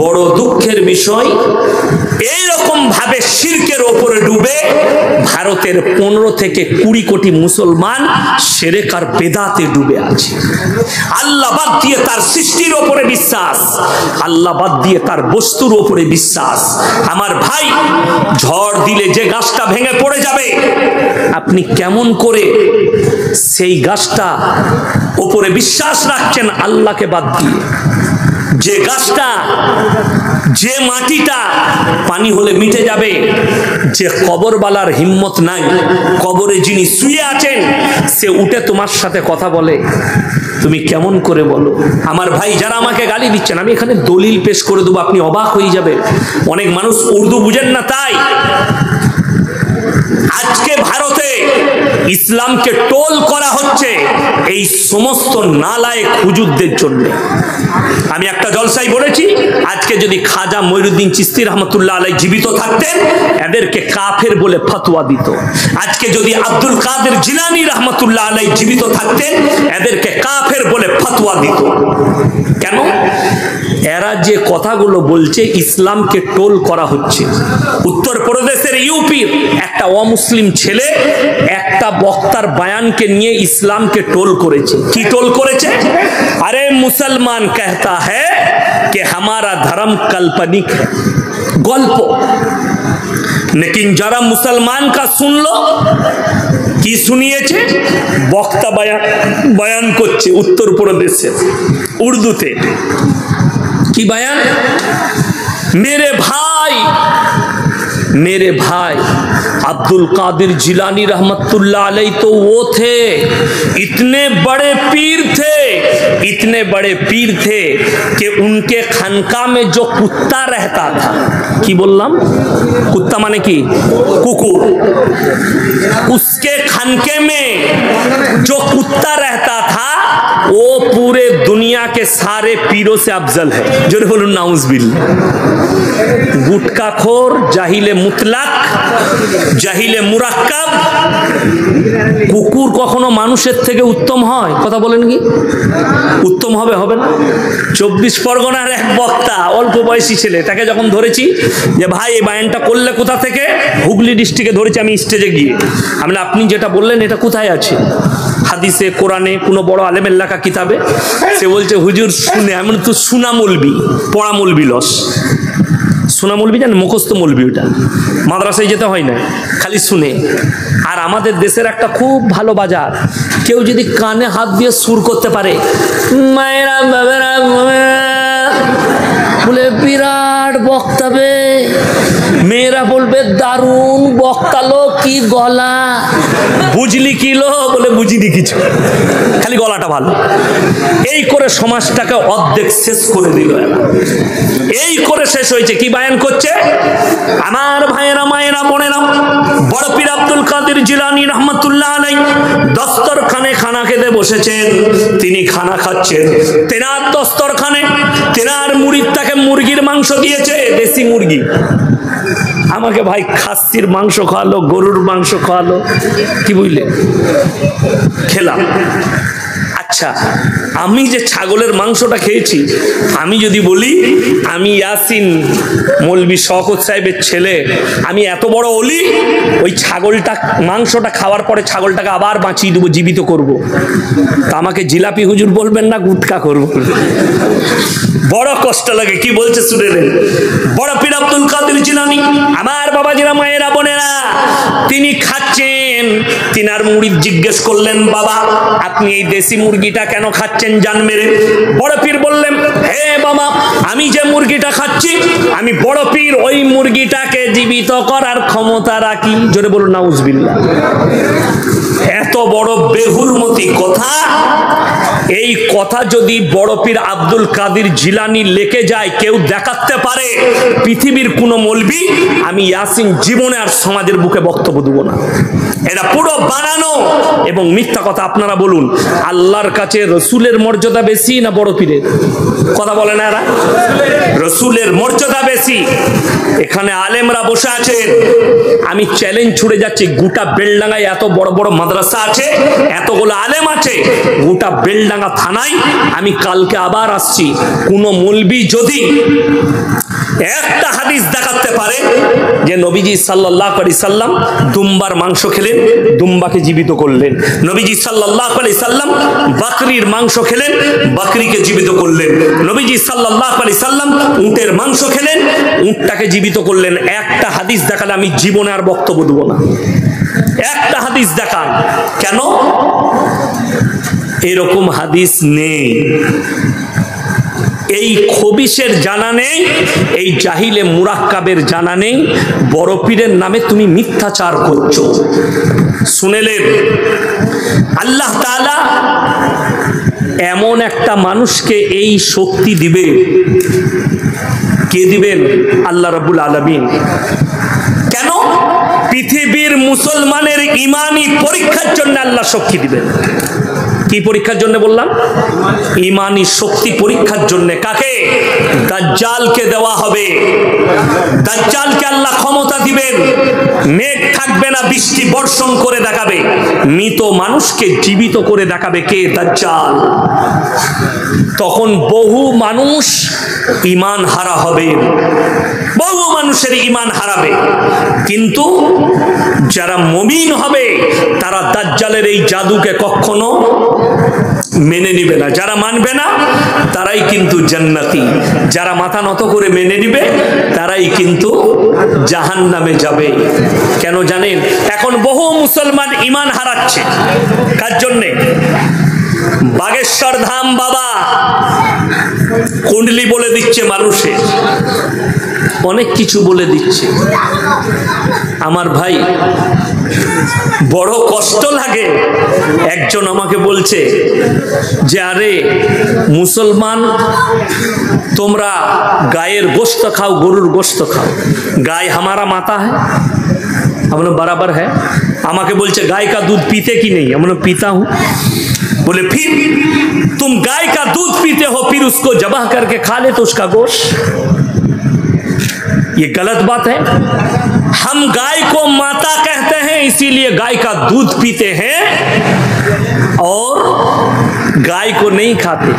বড় দুঃখের বিষয়, এইরকম ভাবে শিরকের ওপরে ডুবে ভারতের 15 থেকে 20 কোটি মুসলমান শিরক আর বেদাতে ডুবে আছে। আল্লাহ বাদ দিয়ে তার সৃষ্টির ওপরে বিশ্বাস, আল্লাহ বাদ দিয়ে তার বস্তুর ওপরে বিশ্বাস। আমার ভাই, ঝড় দিলে যে গাছটা ভেঙে পড়ে যাবে, আপনি কেমন করে সেই গাছটা ওপরে বিশ্বাস রাখছেন আল্লাহকে বাদ দিয়ে? যে গাছটা, যে মাটিটা পানি হলে মিটে যাবে, যে কবরবালার হিম্মত নাই, কবরে যিনি শুয়ে আছেন সে উঠে তোমার সাথে কথা বলে, তুমি কেমন করে বলো? আমার ভাই, যারা আমাকে গালি দিচ্ছেন, আমি এখানে দলিল পেশ করে দেবো, আপনি অবাক হয়ে যাবে। অনেক মানুষ উর্দু বুঝেন না, তাই আজকে ভারতে ইসলামকে টোল করা হচ্ছে এই সমস্ত নালায়েক হুজুরদের জন্য। আমি একটা জলসায় বলেছি, আজকে যদি খাজা মঈনুদ্দিন চিশতি রহমতুল্লাহ আলাইহি জীবিত থাকতেন, এদেরকে কাফের বলে ফতোয়া দিত। আজকে যদি আব্দুল কাদের জিলানী রহমতুল্লাহ আলাইহি জীবিত থাকতেন, এদেরকে কাফের বলে ফতোয়া দিত। কেন? এরা যে কথাগুলো বলছে ইসলামকে টোল করা হচ্ছে। উত্তরপ্রদেশের ইউপির একটা অমুসলিম ছেলে একটা বক্তার বয়ানকে নিয়ে ইসলামকে টোল করেছে। কি টোল করেছে? আরে মুসলমান कहता है कि हमारा धर्म काल्पनिक है, গল্প। लेकिन जरा मुसलमान का सुन लो, কি শুনিয়েছে? বক্তা বয়ান করছে উত্তরপ্রদেশে উর্দুতে। কি बयान? मेरे भाई अब्दुल कादिर जिलानी रहमतुल्लाह अलैहि तो वो थे, इतने बड़े पीर थे कि उनके खानका में जो कुत्ता रहता था, की बोललाम कुत्ता माने की कुकुर, उसके खानके में जो कुत्ता रहता था वो पूरे दुनिया के सारे पीरों से अफजल है। जो बोलूं नाउज़ुबिल्लाह। गुटका खोर, জাহিলে মুতলাক, জাহিলে মুরাক্কাব। কুকুর কখনো মানুষের থেকে উত্তম হয়? কথা বলেন কি? উত্তম হবে? হবে না। 24 পরগনার এক বক্তা, অল্প বয়সী ছেলে, তাকে যখন ধরেছি যে ভাই এই বায়ানটা করলে কোথা থেকে, হুগলি ডিস্ট্রিক্টে ধরেছি আমি স্টেজে গিয়ে। আমি আপনি যেটা বললেন এটা কোথায় আছে? হাদিসে, কোরআনে, কোনো বড় আলেমের লেখা কিতাবে? সে বলছে হুজুর শুনে। আমি তো সুনা মৌলবি, পড়া মৌলবি লস। সুনা মৌলবি জানেন? মুখস্থ মৌলবি। ওটা মাদ্রাসায় যেতে হয় না, খালি শুনে। আর আমাদের দেশের একটা খুব ভালো বাজার, কেউ যদি কানে হাত দিয়ে সুর করতে পারে, মায়েরা বাবারা বলে বিরাট বক্তাবে, মেয়েরা বলবে দারুণ বক্তালো, কি গলা, বুঝলি কিলো, বলে বুঝিনি কিছু, খালি গলাটা ভালো। এই করে সমাজটাকে অর্ধেক শেষ করে দিল। এই করে শেষ হয়েছে। কি বায়ান করছে? আমার ভাইয়েরা, মায়েরা, বোনেরা, বড় পীর আব্দুল কাদের জিলানী রহমতুল্লাহ আলাইহি দস্তরখানে খানা খেতে বসেছেন। তিনি খানা খাচ্ছেন, তেনার দস্তরখানে তেনার মুরিদ তাকে মুরগির মাংস দিয়েছে, দেশি মুরগি। আমাকে ভাই খাসির মাংস খাওয়ালো, গরুর মাংস খাওয়ালো, কি বুঝলে, খেলাম। আচ্ছা, আচ্ছা আমি যে ছাগলের মাংসটা খেয়েছি, আমি যদি বলি আমি ইয়াসিন মৌলভী শওকত সাহেবের ছেলে, আমি এত বড় অলি, ওই ছাগলটা মাংসটা খাওয়ার পরে ছাগলটাকে আবার বাঁচিয়ে দেবো, জীবিত করব, তা আমাকে জিলাপি হুজুর বলবেন না গুটকা করবো? বড় কষ্ট লাগে। কি বলছে শুনে নেন। বড় পীর আব্দুল কাদের জিলানী, আমার বাবাজিরা, মায়েরা, বোনেরা, তিনি খাচ্ছেন। তিনার মুরিদ জিজ্ঞেস করলেন, বাবা আপনি এই দেশি মুরগিটা কেন খাচ্ছেন জান মেরে? বড় পীর বললেন, হে বাবা, আমি যে মুরগিটা খাচ্ছি, আমি বড় পীর ওই মুরগিটাকে জীবিত করার ক্ষমতা রাখি। জোরে বলুন নাউজুবিল্লাহ। এত বড় বেহুরমতি কথা। এই কথা যদি বড় পীর আব্দুল কাদের জিলানী লেকে যায়, কেউ দেখাতে পারে পৃথিবীর কোন মৌলবি, আমি ইয়াসিন জীবনে আর সমাজের বুকে বক্তব্য দেব না। এটা পুরো বানানো এবং মিথ্যা কথা। আপনারা বলুন, আল্লাহর কাছে রসুলের মর্যাদা বেশি না বড় পীরের? কথা বলে না এরা? রসুলের মর্যাদা বেশি। এখানে আলেমরা বসে আছেন, আমি চ্যালেঞ্জ ছুড়ে যাচ্ছি, গোটা বেলডাঙ্গায় এত বড় বড় মাদ্রাসা আছে, এতগুলো আলেম আছে, গোটা বেলডাঙ্গা থানায় আমি কালকে আবার আসছি, কোন মৌলবি যদি একটা হাদিস দেখাতে পারে যে নবীজি সাল্লাল্লাহু আলাইহি সাল্লাম দুম্বার মাংস খেলেন, দুম্বাকে জীবিত করলেন, নবীজি সাল্লাল্লাহু আলাইহি সাল্লাম বকরির মাংস খেলেন, বকরিকে জীবিত করলেন, নবীজি সাল্লাল্লাহু আলাইহি সাল্লাম উটের মাংস খেলেন, উটটাকে জীবিত করলেন, একটা হাদিস দেখালে আমি জীবনে আর বক্তব্য দেব না। একটা হাদিস দেখান। কেন? এরকম হাদিস নেই। এই খবিশের জানা নেই, এই জাহিলে মুরাক্কাবের জানা নেই, বড় পীরের নামে তুমি মিথ্যাচার করছো। শুনেলেন, আল্লাহ তাআলা এমন একটা মানুষকে এই শক্তি দিবে। কে দিবেন? আল্লাহ রাব্বুল আলামিন। কেন? পৃথিবীর মুসলমানের ইমানি পরীক্ষার জন্য আল্লাহ শক্তি দিবেন। কি পরীক্ষার জন্য বললাম? ইমানি শক্তি পরীক্ষার জন্য। কাকে? দাজ্জালকে দেওয়া হবে। দাজ্জালকে আল্লাহ ক্ষমতা দিবেন, মেঘ থাকবে না, বৃষ্টি বর্ষণ করে দেখাবে, মৃত মানুষকে জীবিত করে দেখাবে। কে? দাজ্জাল। তখন বহু মানুষ ঈমান হারা হবে, বহু মানুষের ঈমান হারাবে, কিন্তু যারা মুমিন হবে তারা দাজ্জালের এই জাদুকে কখনো মেনে নিবে না। যারা মানবে না তারাই কিন্তু জান্নাতি, যারা মাথা নত করে মেনে নিবে তারাই কিন্তু জাহান্নামে যাবে। কেন জানেন? এখন বহু মুসলমান ঈমান হারাচ্ছে। কার জন্যে? বাগেশ্বর ধাম বাবা কুণ্ডলি বলে দিচ্ছে মানুষের, অনেক কিছু বলে দিচ্ছে। আমার ভাই বড় কষ্ট লাগে। একজন আমাকে বলছে যে আরে মুসলমান তোমরা গায়ের গোশত খাও, গরুর গোশত খাও, গাय हमारा माता है। हमने बराबर है। আমাকে বলছে गाय का दूध पीते कि नहीं? हमने पीता हूं। बोले फिर तुम गाय का दूध पीते हो, फिर उसको जबाह करके खा ले तो उसका गोश्त, ये गलत बात है। हम गाय को माता कहते हैं, इसीलिए गाय का दूध पीते हैं और गाय को नहीं खाते।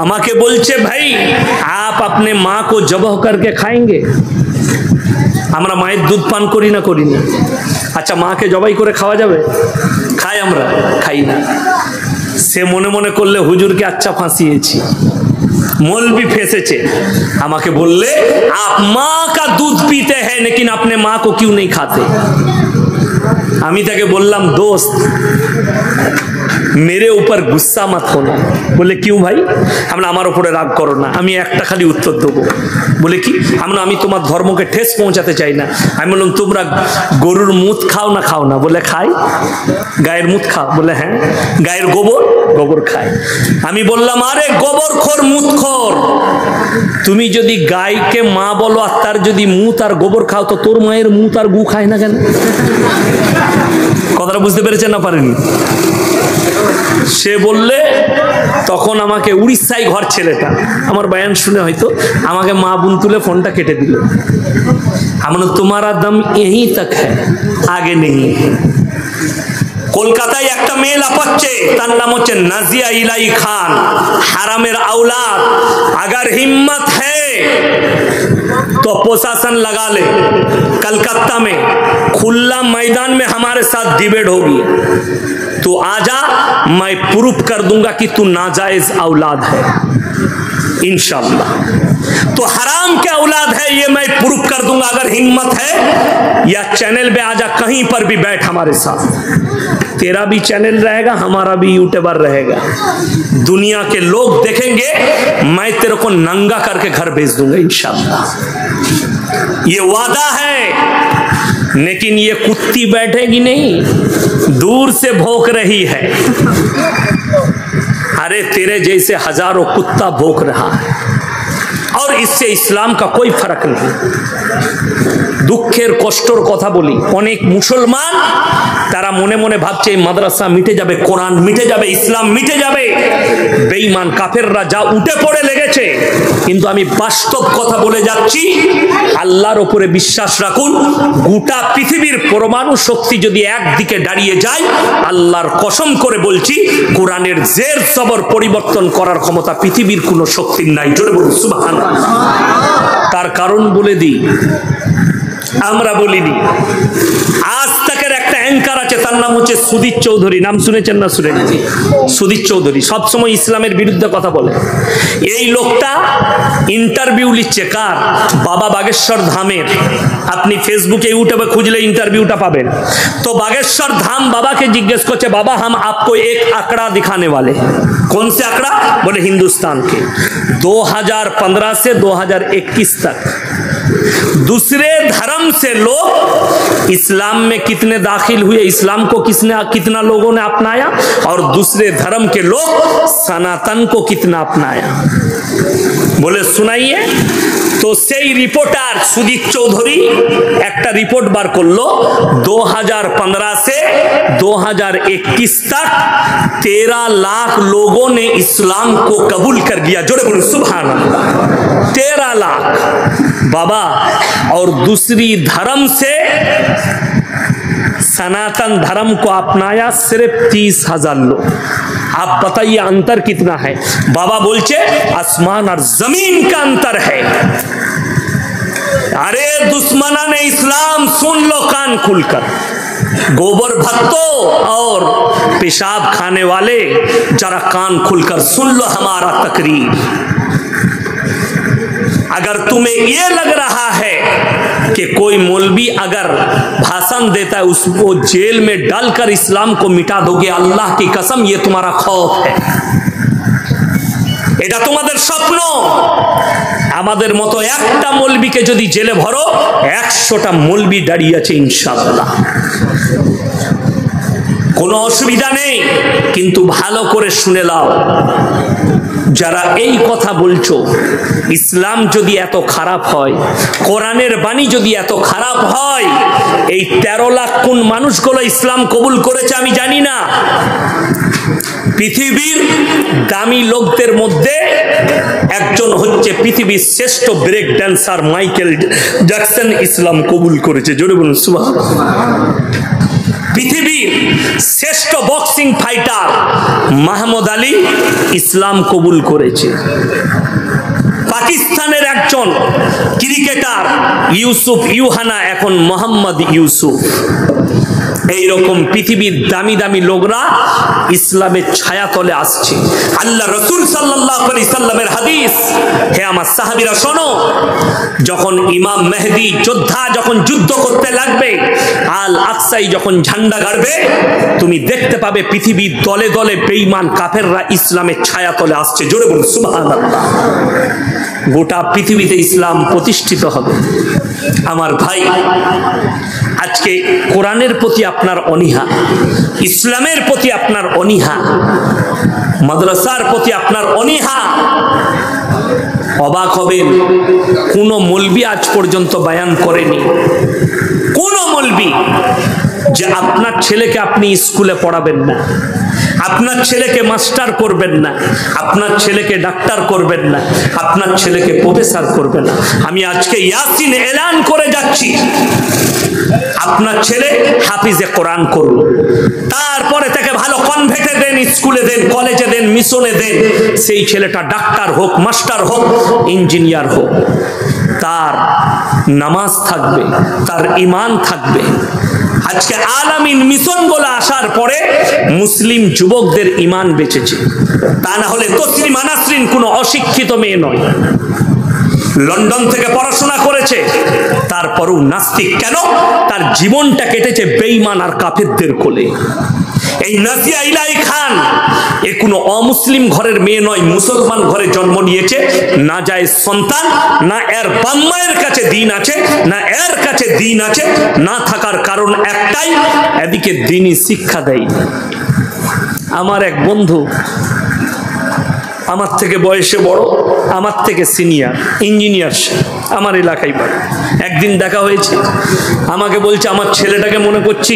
আমাকে বলছে ভাই आप अपने माँ को जबह करके खाएंगे। আমরা মায়ের দুধ পান করি না? করি না। আচ্ছা মাকে জবাই করে খাওয়া যাবে? খাই আমরা? খাই না। সে মনে মনে করলে হুজুরকে আচ্ছা ফাঁসিয়েছি, मौलवी फंसेছে। আমাকে বললে आप माँ का दूध पीते हैं लेकिन अपने माँ को क्यों नहीं खाते? আমি তাকে বললাম दोस्त मेरे ऊपर गुस्सा मत होना। बोले क्यों भाई? আমরা আমার উপরে রাগ করো না। আমি একটা খালি উত্তর দেবো। বলে কি? আমরা আমি তোমার ধর্মকে ঠেস পৌঁছাতে চাই না। আমি বললাম তোমরা গরুর মুত খাও না? খাও না। বলে খাই। গায়ের মুত খাও? বলে হ্যাঁ। গায়ের গোবর? গোবর খাই। আমি বললাম আরে গোবরখোর মুতখোর, তুমি যদি গায়কে মা বলো আর তার যদি মুত আর গোবর খাও তো তোর মায়ের মুত আর গু খায় না কেন? কথাটা বুঝতে পেরেছেন না পারেনি? সে বললে তখন আমাকে উড়িষ্যায় ঘর ছেলেটা আমার বয়ান শুনে হয়তো আমাকে মা বোন তুলে ফোনটা কেটে দিল। আমরা তোমারা দম यहीं तक है, आगे नहीं। কলকাতায় একটা মেয়ে লাফাচ্ছে, তার নাম হচ্ছে নাজিয়া ইলাই খান, হারামের औलाद। अगर हिम्मत है तो प्रशासन लगा ले। कलकत्ता में खुला मैदान में हमारे साथ डिबेट होगी, तू आजा, मैं प्रूफ कर दूंगा कि तू नाजायज औलाद है इंशाअल्लाह। तो हराम के औलाद है ये मैं प्रूफ कर दूंगा। अगर हिम्मत है या चैनल पे आजा, कहीं पर भी बैठ हमारे साथ, तेरा भी चैनल रहेगा, हमारा भी यूट्यूबर रहेगा, दुनिया के लोग देखेंगे, मैं तेरे को नंगा करके घर भेज दूंगा इंशाअल्लाह। ये वादा है। लेकिन ये कुत्ती बैठेगी नहीं, दूर से भौंक रही है। अरे तेरे जैसे हजारों कुत्ता भौंक रहा है और इससे इस्लाम का कोई फर्क नहीं। দুঃখের কষ্টর কথা বলি, অনেক মুসলমান তারা মনে মনে ভাবছে মাদ্রাসা মিটে যাবে, কোরআন মিটে যাবে, ইসলাম মিটে যাবে, বেঈমান কাফেররা যা উঠে পড়ে লেগেছে। কিন্তু আমি বাস্তব কথা বলে যাচ্ছি, আল্লাহর উপরে বিশ্বাস রাখুন, গোটা পৃথিবীর পরমাণু শক্তি যদি একদিকে দাঁড়িয়ে যায়, আল্লাহর কসম করে বলছি, কোরআনের জের জবর পরিবর্তন করার ক্ষমতা পৃথিবীর কোনো শক্তির নাই। জোরে বলুন সুবহানাল্লাহ। তার কারণ বলে দিই, আমরা বলিনি, আজ তাকের একটা অ্যাঙ্কার আছে, তার নাম হচ্ছে সুদীপ চৌধুরী। নাম শুনেছেন না শুনেন? সুদীপ চৌধুরী সবসময় ইসলামের বিরুদ্ধে কথা বলে। এই লোকটা ইন্টারভিউ লিখছে কার? বাবা বাগেশ্বর ধামের। আপনি ফেসবুকে ইউটিউবে খুঁজলে ইন্টারভিউটা পাবেন। তো বাগেশ্বর ধাম বাবাকে জিজ্ঞেস করছে, বাবা हम आपको एक आंकड़ा दिखाने वाले। कौन से आंकड़ा? बोले हिंदुस्तान के 2015 से 2021 तक दूसरे धर्म से लोग इस्लाम में कितने दाखिल हुए, इस्लाम को कितना लोगों ने अपनाया, और दूसरे धर्म के लोग सनातन को कितना अपनाया। बोले सुनाइए। तो সেই রিপোর্টার সুদীপ চৌধুরী একটা রিপোর্ট বার করলো, 2015 से 2021 तक 13 लाख लोगों ने इस्लाम को कबूल कर लिया। जोड़े बोलो सुभान अल्लाह। 13 लाख बाबा, और दूसरी धर्म से सनातन धर्म को अपनाया सिर्फ 30,000 लोग। आप बताइए अंतर कितना है? बाबा बोलचे आसमान और जमीन का अंतर है। अरे दुश्मना ने इस्लाम, सुन लो कान खुलकर। गोबर भक्तों और पेशाब खाने वाले, जरा कान खुलकर सुन लो हमारा तकरीर। अगर तुम्हें ये लग रहा है कि कोई मौलवी अगर भाषण देता है उसको जेल में डालकर इस्लाम को मिटा दोगे, अल्लाह की कसम ये तुम्हारा खौफ है, এটা তোমাদের স্বপ্ন। আমাদের মতো একটা মৌলবীকে যদি জেলে ভরো, 100টা মৌলবী দাঁড়িয়ে আছে ইনশাআল্লাহ, কোনো অসুবিধা নেই। কিন্তু ভালো করে শুনে নাও, যারা এই কথা বলছো, ইসলাম যদি এত খারাপ হয়, কোরআনের বাণী যদি এত খারাপ হয়, এই 13 লাখ কোন মানুষগুলো ইসলাম কবুল করেছে আমি জানি না। পৃথিবীর দামি লোকদের মধ্যে একজন হচ্ছে পৃথিবীর শ্রেষ্ঠ ব্রেক ড্যান্সার মাইকেল জ্যাকসন, ইসলাম কবুল করেছে। জোরে বলুন সুবহানাল্লাহ। পৃথিবীর শ্রেষ্ঠ বক্সিং ফাইটার মাহমুদ আলী ইসলাম কবুল করেছে। পাকিস্তানের একজন ক্রিকেটার ইউসুফ ইউহানা এখন মোহাম্মদ ইউসুফ। এইরকম পৃথিবীর দামি দামি লোকরা ইসলামের ছায়া তলে আসছে। আল্লাহ রাসূল সাল্লাল্লাহু আলাইহি সাল্লামের হাদিস, হে আমার সাহাবীরা শোনো, যখন ইমাম মেহেদী যোদ্ধা যখন যুদ্ধ করতে লাগবে, আল আকসাই যখন ঝান্ডা গাড়বে, তুমি দেখতে পাবে পৃথিবীর দলে দলে বেঈমান কাফেররা ইসলামের ছায়া তলে আসছে। জোরে বলুন সুবহানাল্লাহ। গোটা পৃথিবীতে ইসলাম প্রতিষ্ঠিত হবে। আমার ভাই, আজকে কোরআনের প্রতি আপনার অনীহা, ইসলামের প্রতি আপনার অনীহা, মাদ্রাসার প্রতি আপনার অনীহা, অবাক হবেন, কোন মৌলবি আজ পর্যন্ত বয়ান করেনি, কোন মৌলবি, যে আপনার ছেলেকে আপনি স্কুলে পড়াবেন না, আপনার ছেলেকে মাস্টার করবেন না, আপনার ছেলেকে ডাক্তার করবেন না, আপনার ছেলেকে প্রফেসর করবেন না। আমি আজকে ইয়াসিন এলান করে যাচ্ছি, আপনার ছেলে হাফিজে কোরআন করুন, তারপরে তাকে ভালো কনভেন্টে দেন, স্কুলে দেন, কলেজে দেন, মিশনে দেন। সেই ছেলেটা ডাক্তার হোক, মাস্টার হোক, ইঞ্জিনিয়ার হোক, তার নামাজ থাকবে, তার ঈমান থাকবে। আজকে আলামিন মিশন বলে আসার পরে মুসলিম যুবকদের ঈমান বেঁচেছে। তা না হলে তসলিমা নাসরিন কোনো অশিক্ষিত মেয়ে নয়, লন্ডন থেকে পড়াশোনা করেছে, তারপরও নাস্তিক। কেন? তার জীবনটা কেটেছে বেঈমান আর কাফেরদের কোলে। এই নাজিয়া ইলাহি খান এ কোনো অমুসলিম ঘরের মেয়ে নয়, মুসলমান ঘরে জন্ম নিয়েছে। না যায় সন্তান, না এর বাম্মায়ের কাছে দিন আছে, না এর কাছে দিন আছে। না থাকার কারণ একটাই, এদিকে দিনই শিক্ষা দেয়। আমার এক বন্ধু, আমার থেকে বয়সে বড়, আমার থেকে সিনিয়র ইঞ্জিনিয়ার, আমার এলাকায় বাড়ি। একদিন দেখা হয়েছে, আমাকে বলছে আমার ছেলেটাকে মনে করছি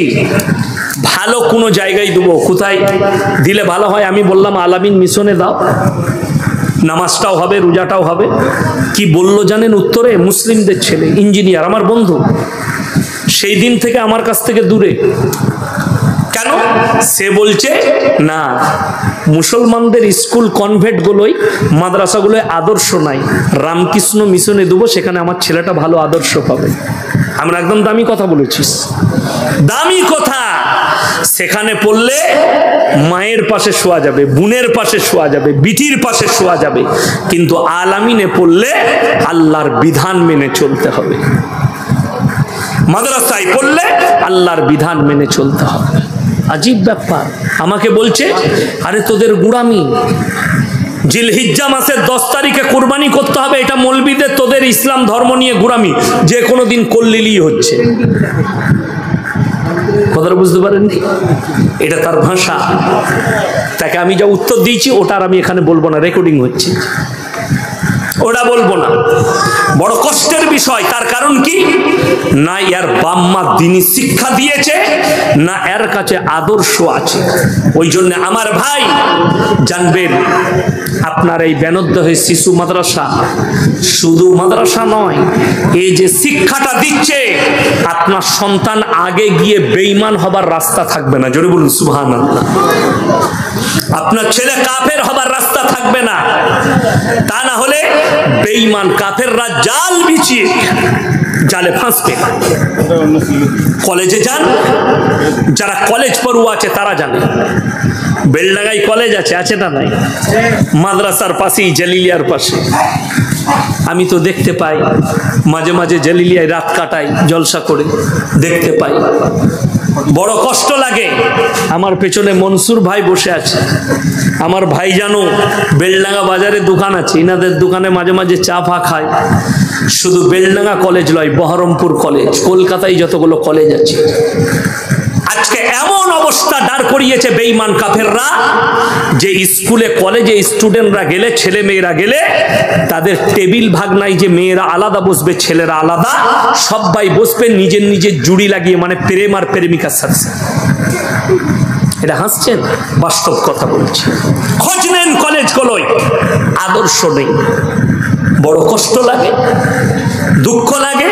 ভালো কোনো জায়গায় দেবো, কোথায় দিলে ভালো হয়? আমি বললাম আলামিন মিশনে দাও, নামাজটাও হবে, রোজাটাও হবে। কি বললো জানেন উত্তরে? মুসলিমদের ছেলে, ইঞ্জিনিয়ার, আমার বন্ধু। সেই দিন থেকে আমার কাছ থেকে দূরে। কেন? সে বলছে না, মুসলমানদের স্কুল কনভেন্টগুলোই, মাদ্রাসাগুলোয় আদর্শ নাই, রামকৃষ্ণ মিশনে দেবো, সেখানে আমার ছেলেটা ভালো আদর্শ পাবে। আমরা একদম দামি কথা বলেছিস, দামি কথা। সেখানে পড়লে মায়ের পাশে শোয়া যাবে, বোনের পাশে শোয়া যাবে, বিটির পাশে শোয়া যাবে, কিন্তু আলামিনে পড়লে আল্লাহর বিধান মেনে চলতে হবে। মাদ্রাসায় পড়লে আল্লাহর বিধান মেনে চলতে হবে। আজীব ব্যাপার। আমাকে বলছে আরে তোদের গুড়ামি, জিলহিজ্জা মাসের 10 তারিখে কুরবানি করতে হবে, এটা মৌলবীদের, তোদের ইসলাম ধর্ম নিয়ে গুড়ামি, যে কোনো দিন করলেই হচ্ছে। কথাটা বুঝতে পারেননি? এটা তার ভাষা। তাকে আমি যা উত্তর দিয়েছি ওটা আর আমি এখানে বলবো না, রেকর্ডিং হচ্ছে, ওটা বলবো না। বড় কষ্টের বিষয়। তার কারণ কি? না এর বাম্মা দিনী শিক্ষা দিয়েছে, না এর কাছে আদর্শ আছে। ওই জন্য আমার ভাই জানবেন, আপনার এই বেনদ্দহে শিশু মাদ্রাসা শুধু মাদ্রাসা নয়, এই যে শিক্ষাটা দিচ্ছে, আপনার সন্তান আগে গিয়ে বেঈমান হবার রাস্তা থাকবে না। জোরে বলুন সুবহানাল্লাহ। আপনার ছেলে কাফের হবার রাস্তা থাকবে না। তা না হলে বেঈমান কাফেররা জাল বিছিয়ে জালে ফাঁসবে। কলেজে যান, যারা কলেজ পড়ুয়া আছে তারা জানে, বেলডাঙ্গায় কলেজ আছে, আছে না নাই? মাদ্রাসার পাশেই, জালিলিয়ার পাশে। আমি তো দেখতে পাই মাঝে মাঝে জালিলিয়ায় রাত কাটাই, জলসা করে দেখতে পাই। বড় কষ্ট লাগে। আমার পেছনে মনসুর ভাই বসে আছে, আমার ভাই জানো বেলডাঙ্গা বাজারে দোকান আছে, ইনাদের দোকানে মাঝে মাঝে চা ফা খায়। শুধু বেলডাঙ্গা কলেজ নয়, বহরমপুর কলেজ, কলকাতায় যতগুলো কলেজ আছে, আজকে এমন অবস্থা দাঁড় করিয়েছে বেঈমান কাফেররা যে স্কুলে কলেজে স্টুডেন্টরা গেলে, ছেলে মেয়েরা গেলে, তাদের টেবিল ভাগ নাই যে মেয়েরা আলাদা বসবে, ছেলেরা আলাদা, সবাই বসবে নিজের নিজের জুড়ি লাগিয়ে, মানে প্রেম আর প্রেমিকার সাথে। এটা হাসছেন? বাস্তব কথা বলছি। খোঁজ নেন কলেজগুলোয়, আদর্শ নেই। বড় কষ্ট লাগে, দুঃখ লাগে।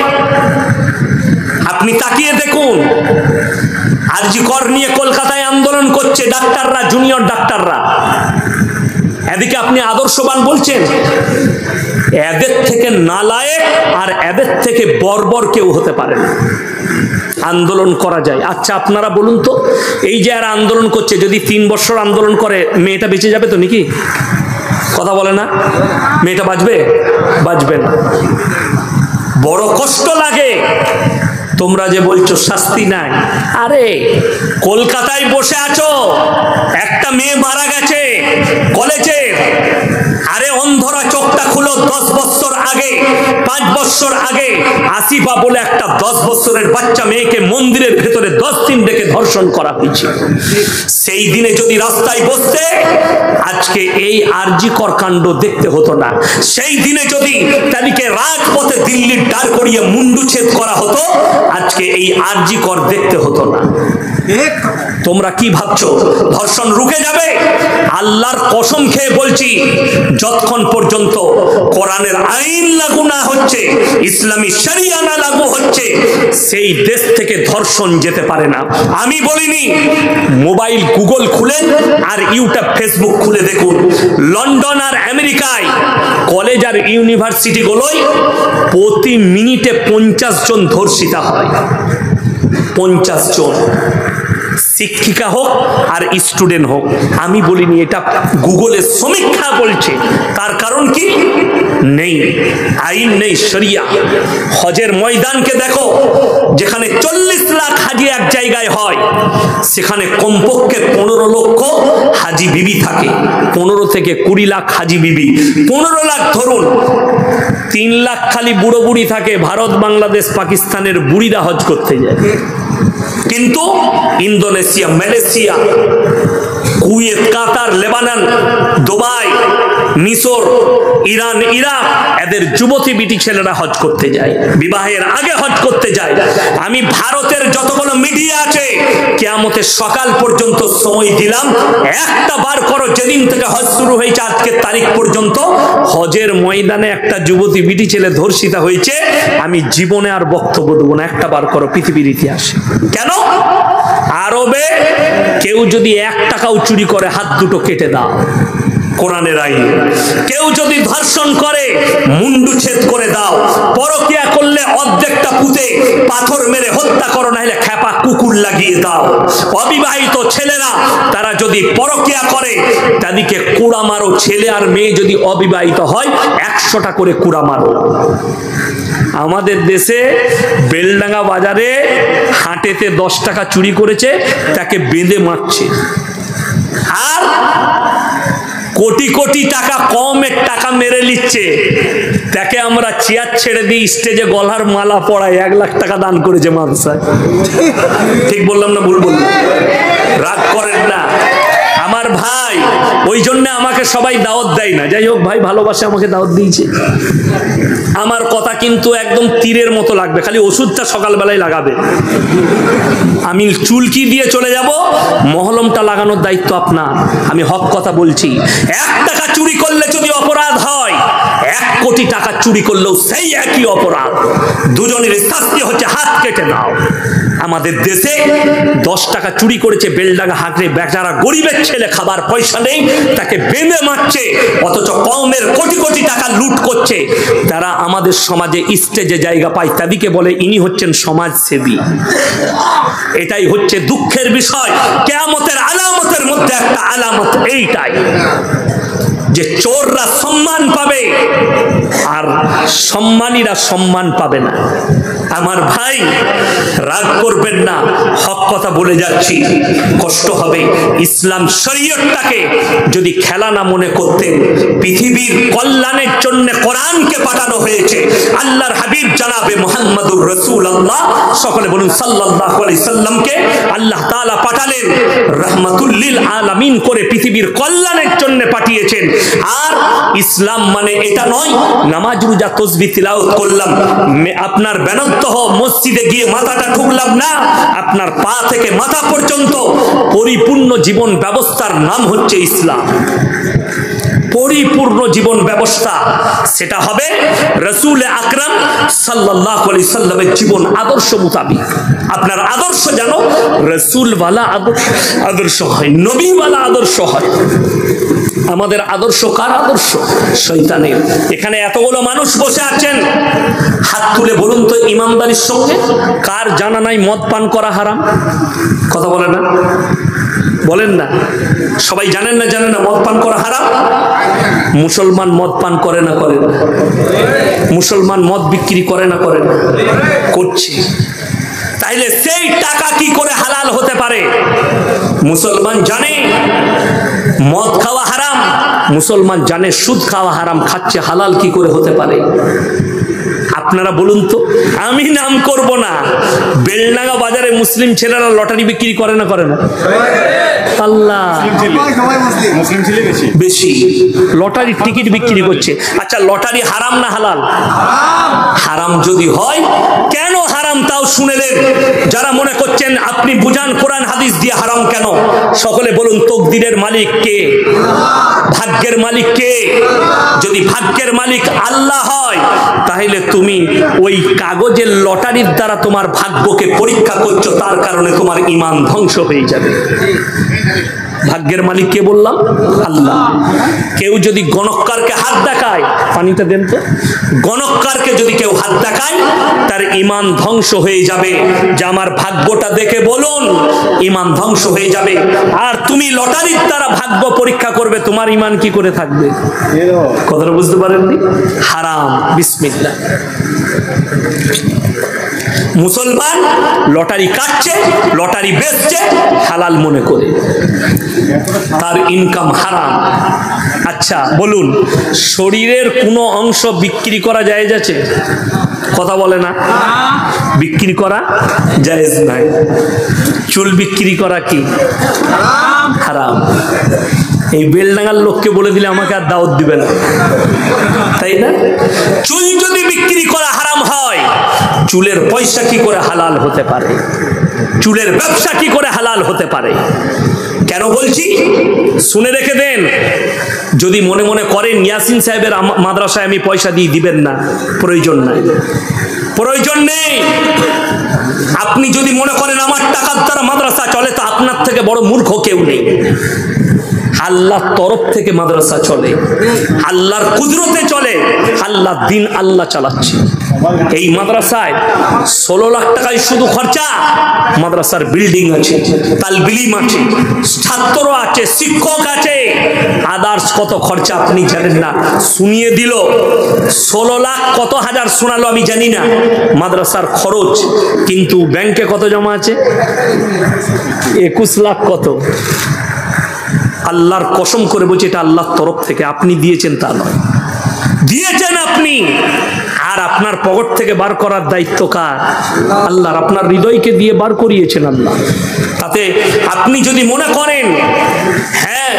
আপনি তাকিয়ে দেখুন, আরজি কর নিয়ে কলকাতায় আন্দোলন করছে ডাক্তাররা, জুনিয়র ডাক্তাররা। এদিকে আপনি আদর্শবান বলছেন। এদের থেকে নালায়েক আর এদের থেকে বর্বর কেউ হতে পারে না। আন্দোলন করা যায়। আচ্ছা আপনারা বলুন তো, এই যে আর আন্দোলন করছে, যদি 3 বছর আন্দোলন করে, মেয়েটা বেঁচে যাবে তো নাকি? কথা বলে না? মেয়েটা বাঁচবে? বাঁচবে না। বড় কষ্ট লাগে। তোমরা যে বলছো শাস্তি নাই, আরে কলকাতায় বসে আছো, একটা মেয়ে মারা গেছে কলেজে। আরে অন্ধরা চোখটা খুলো, 10 বছর আগে, 5 বছর আগে আসিফা বলে একটা 10 বছরের বাচ্চা মেয়েকে মন্দিরের ভেতরে 10 দিন রেখে ধর্ষণ করা হয়েছে। সেই দিনে যদি রাস্তায় বসতে, আজকে এই আরজি কর কাণ্ড দেখতে হতো না। সেই দিনে যদি তাদেরকে রাজপথে দিল্লির দাঁড় করিয়ে মুন্ডুচ্ছেদ করা হতো, আজকে এই আরজি কর দেখতে হতো না। তোমরা কি ভাবছো ধর্ষণ রুকে যাবে? আল্লাহর কসম খেয়ে বলছি, যতক্ষণ পর্যন্ত কোরআনের আইন লাগু না হচ্ছে, ইসলামী শরিয়া না লাগু হচ্ছে, সেই দেশ থেকে ধর্ষণ যেতে পারে না। আমি বলিনি, মোবাইল গুগল খুলেন আর ইউটিউব ফেসবুক খুলে দেখুন, লন্ডন আর আমেরিকায় কলেজ আর ইউনিভার্সিটি গুলোয় প্রতি মিনিটে 50 জন ধর্ষিতা হয়। 50 জন, শিক্ষিকা হোক আর স্টুডেন্ট হোক। আমি বলিনি, এটা গুগলের সমীক্ষা বলছে। তার কারণ কি? নেই আইন, নেই শরিয়া। হজের ময়দানকে দেখো, যেখানে 40 লাখ হাজি এক জায়গায় হয়, সেখানে কমপক্ষে 15 লক্ষ হাজি বিবি থাকে। 15 থেকে 20 লাখ হাজি বিবি, 15 লাখ ধরুন, 3 লাখ খালি বুড়ো বুড়ি থাকে। ভারত, বাংলাদেশ, পাকিস্তানের বুড়িরা হজ করতে যায়। কিন্তু ইন্দোনেশিয়া, মালয়েশিয়া, কুয়েত, কাতার, লেবানন, দুবাই, মিশর, ইরান, ইরাক, এদের যুবতী বিটি ছেলেরা হজ করতে যায়, বিবাহের আগে হজ করতে যায়। আমি ভারতের যতগুলো মিডিয়া আছে, কিয়ামতের সকাল পর্যন্ত সময় দিলাম, একটা বার করো যেদিন থেকে হজ শুরু হয়েছে আজকের তারিখ পর্যন্ত, হজের ময়দানে একটা যুবতী বিটি ছেলে ধর্ষিতা হয়েছে, আমি জীবনে আর বক্তব্য দেবো না। একটা বার করো পৃথিবীর ইতিহাসে। কেন? আরবে কেউ যদি 1 টাকাও চুরি করে হাত দুটো কেটে দাও, কোরআনের আইন। কেউ যদি ধর্ষণ করে মুন্ডু ছেদ করে দাও। পরকিয়া করলে অর্ধেকটা পুঁতে পাথর মেরে হত্যা করো, না হলে খেপা কুকুর লাগিয়ে দাও। অবিবাহিত ছেলেরা তারা যদি পরকিয়া করে তাদেরকে কুড়া মারো। ছেলে আর মেয়ে যদি অবিবাহিত হয় 100টা করে কুড়া মারো। আমাদের দেশে বেলডাঙ্গা বাজারে হাটেতে 10 টাকা চুরি করেছে, তাকে বেঁধে মারছে। আর কোটি কোটি টাকা কমের টাকা মেরে নিচ্ছে, তাকে আমরা চেয়ার ছেড়ে দিই, স্টেজে গলার মালা পড়াই, 1 লাখ টাকা দান করেছে মাদ্রাসায়। ঠিক বললাম না ভুল বললাম? রাগ করেন না আমার ভাই, ওই জন্য আমাকে সবাই দাওয়াত দেয় না। যাই হোক, ভাই ভালোবাসে আমাকে দাওয়াত দিয়েছে। আমার কথা কিন্তু একদম তীরের মতো লাগবে, খালি ওষুধটা সকালবেলায় লাগাবে। আমি চুলকি দিয়ে চলে যাব, মহলমটা লাগানোর দায়িত্ব আপনার। আমি হক কথা বলছি। 1 টাকা চুরি করলে যদি অপরাধ হয়, 1 কোটি টাকা চুরি করলেও সেই একই অপরাধ। দুজনের শাস্তি হচ্ছে হাত কেটে দাও। আমাদের দেশে 10 টাকা চুরি করেছে বেলডাঙ্গা হাটে, বেচারা গরিবের ছেলে, খাবার পয়সা নেই, তাকে বেঁধে মারছে। অথচ কওমের কোটি কোটি টাকা লুট করছে। তারা আমাদের সমাজে স্টেজে জায়গা পায়, তাদেরকে বলে ইনি হচ্ছেন সমাজসেবী। এটাই হচ্ছে দুঃখের বিষয়। কিয়ামতের আলামতের মধ্যে একটা আলামত এইটাই, যে চোররা সম্মান পাবে আর সম্মানীরা সম্মান পাবে না। আমার ভাই রাগ করবেন না, হক কথা বলে যাচ্ছি, কষ্ট হবে। ইসলাম শরীয়তটাকে যদি খেলা না মনে করতেন, পৃথিবীর কল্যাণের জন্য কোরআনকে পাঠানো হয়েছে। আল্লাহর হাবিব জনাবে মুহাম্মদুর রাসূলুল্লাহ, সকলে বলুন সাল্লাল্লাহু আলাইহি সাল্লামকে আল্লাহ তাআলা পাঠালেন রাহমাতুল লিল আলামিন করে, পৃথিবীর কল্যাণের জন্য পাঠিয়েছেন। আর ইসলাম মানে এটা নয় নামাজ রোজা তাসবিহ তিলাওয়াত করলাম, আপনার বেনত্তহ মসজিদে গিয়ে মাথাটা ঠুকলাম না। আপনার পা থেকে মাথা পর্যন্ত পরিপূর্ণ জীবন ব্যবস্থার নাম হচ্ছে ইসলাম। পরিপূর্ণ জীবন ব্যবস্থা, সেটা হবে রাসূল আকরাম সাল্লাল্লাহু আলাইহি সাল্লামের জীবন আদর্শ মোতাবিক। আপনার আদর্শ যেন রাসূলওয়ালা আদর্শ হয়, নবীওয়ালা আদর্শ হয়। আমাদের আদর্শ কার আদর্শ? শয়তানের। এখানে এতগুলো মানুষ বসে আছেন, হাত তুলে বলুন তো ইমানদারির সঙ্গে কার জানা নাই মদ পান করা হারাম? কথা বলে না, বলেন না। সবাই জানেন না, জানেন না মদ পান করা হারাম? মুসলমান মদ পান করে না? করে না। মুসলমান মদ বিক্রি করে না? করে না। করছে। তাইলে সেই টাকা কি করে হালাল হতে পারে? মুসলমান জানে মদ খাওয়া হারাম, মুসলমান জানে সুদ খাওয়া হারাম, খাচ্ছে, হালাল কি করে হতে পারে? আপনারা বলুন তো, আমি নাম করব না, বেলডাঙ্গা বাজারে মুসলিম ছেলেরা লটারি বিক্রি করে না করে না? আল্লাহ, মুসলিম ছেলে বেশি লটারির টিকিট বিক্রি করছে। আচ্ছা, লটারি হারাম না হালাল? হারাম যদি হয়, কেন হারাম তাও শুনেলেন। যারা মনে করছেন আপনি বুঝান কোরআন হাদিস দিয়ে হারাম কেন, সকলে বলুন তকদিরের মালিক কে? ভাগ্যের মালিক কে? যদি ভাগ্যের মালিক আল্লাহ হয়, তাহলে তুমি ওই কাগজের লটারির দ্বারা তোমার ভাগ্যকে পরীক্ষা করছো, তার কারণে তোমার ঈমান ধ্বংস হয়ে যাবে। ভাগ্যের মালিক কে বললাম? আল্লাহ। কেউ যদি গণককারকে হাত দেখায়, পানিটা দেন তো, গণককারকে যদি কেউ হাত দেখায়, তার ঈমান ধ্বংস হয়ে যাবে। যে আমার ভাগ্যটা দেখে বলুন, ঈমান ধ্বংস হয়ে যাবে। আর তুমি লটারির দ্বারা ভাগ্য পরীক্ষা করবে, তোমার ঈমান কি করে থাকবে? কথাটা বুঝতে পারেননি? হারাম। বিসমিল্লাহ। মুসলমান লটারি কাটছে, লটারি বেচছে হালাল মনে করে, তার ইনকাম হারাম। আচ্ছা বলুন, শরীরের কোনো অংশ বিক্রি করা জায়েজ আছে? কথা বলে না, বিক্রি করা জায়েজ নাই। চুল বিক্রি করা কি হারাম? এই বেলডাঙ্গার লোককে বলে দিলে আমাকে আর দাওয়াত দিবে না, তাই না? চুল যদি বিক্রি করা হারাম হয়, চুলের পয়সা কি করে হালাল হতে পারে? চুলের ব্যবসা কি করে হালাল হতে পারে? কেন বলছি শুনে রেখে দেন। যদি মনে মনে করেন ইয়াসিন সাহেবের মাদ্রাসায় আমি পয়সা দিয়ে দিবেন না, প্রয়োজন নাই, প্রয়োজন নেই। আপনি যদি মনে করেন আমার টাকার দ্বারা মাদ্রাসা চলে, তো আপনার থেকে বড় মূর্খ কেউ নেই। আল্লাহর তরফ থেকে মাদ্রাসা চলে, আল্লাহর কুদরতে চলে, আল্লাহ দিন আল্লাহ চালাচ্ছে। এই মাদ্রাসায় 16 লাখ টাকায় শুধু খরচা। মাদ্রাসার বিল্ডিং আছে, তালবিলিম আছে, ছাত্র আছে, শিক্ষক আছে, আদার্স কত খরচা আপনি জানেন না। শুনিয়ে দিল 16 লাখ, কত হাজার শোনালো আমি জানি না মাদ্রাসার খরচ, কিন্তু ব্যাংকে কত জমা আছে? 21 লাখ কত। আল্লাহর কসম করে বলছি, এটা আল্লাহর তরফ থেকে, আপনি দিয়েছেন তা নয়, দিয়েছেন আপনি। আর আপনার পকেট থেকে বার করার দায়িত্ব কার? আল্লাহর। আপনার হৃদয়কে দিয়ে বার করিয়েছেন আল্লাহ। তাতে আপনি যদি মনে করেন হ্যাঁ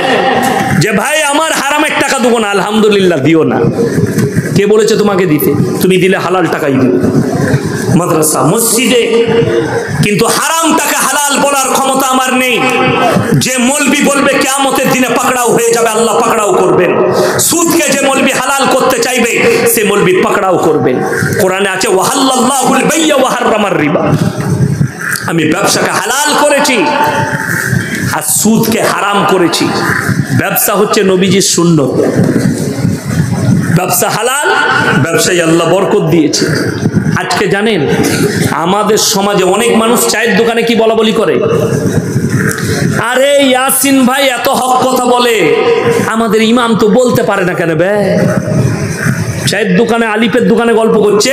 যে ভাই আমার হারামের টাকা দেবো না, আলহামদুলিল্লাহ, দিও না। কে বলেছে তোমাকে দিতে? তুমি দিলে হালাল টাকাই দিও, মাদ্রাসা মসজিদে। কিন্তু হারাম টাকা হালাল বলার ক্ষমতা আমার নেই। যে মৌলবি বলবে কিয়ামতের দিনে পাকড়াও হয়ে যাবে, আল্লাহ পাকড়াও করবেন। সুদকে যে মৌলবি হালাল করতে চাইবে, সে মৌলবি পাকড়াও করবেন। কোরআনে আছে ওয়াহাল্লাল্লাহুল বাইয়া ওয়া হাররামার রিবা। আমি ব্যবসাকে হালাল করেছি আর সুদকে হারাম করেছি। ব্যবসা হচ্ছে নবীজির সুন্নত। ব্যবসা হালাল, ব্যবসায় আল্লাহ বরকত দিয়েছে। আজকে জানেন আমাদের সমাজে অনেক মানুষ চায়ের দোকানে কি বলা বলি করে, আরে ইয়াসিন ভাই এত হক কথা বলে, আমাদের ইমাম তো বলতে পারে না কেন বে? চায়ের দোকানে, আলিফের দোকানে গল্প করছে,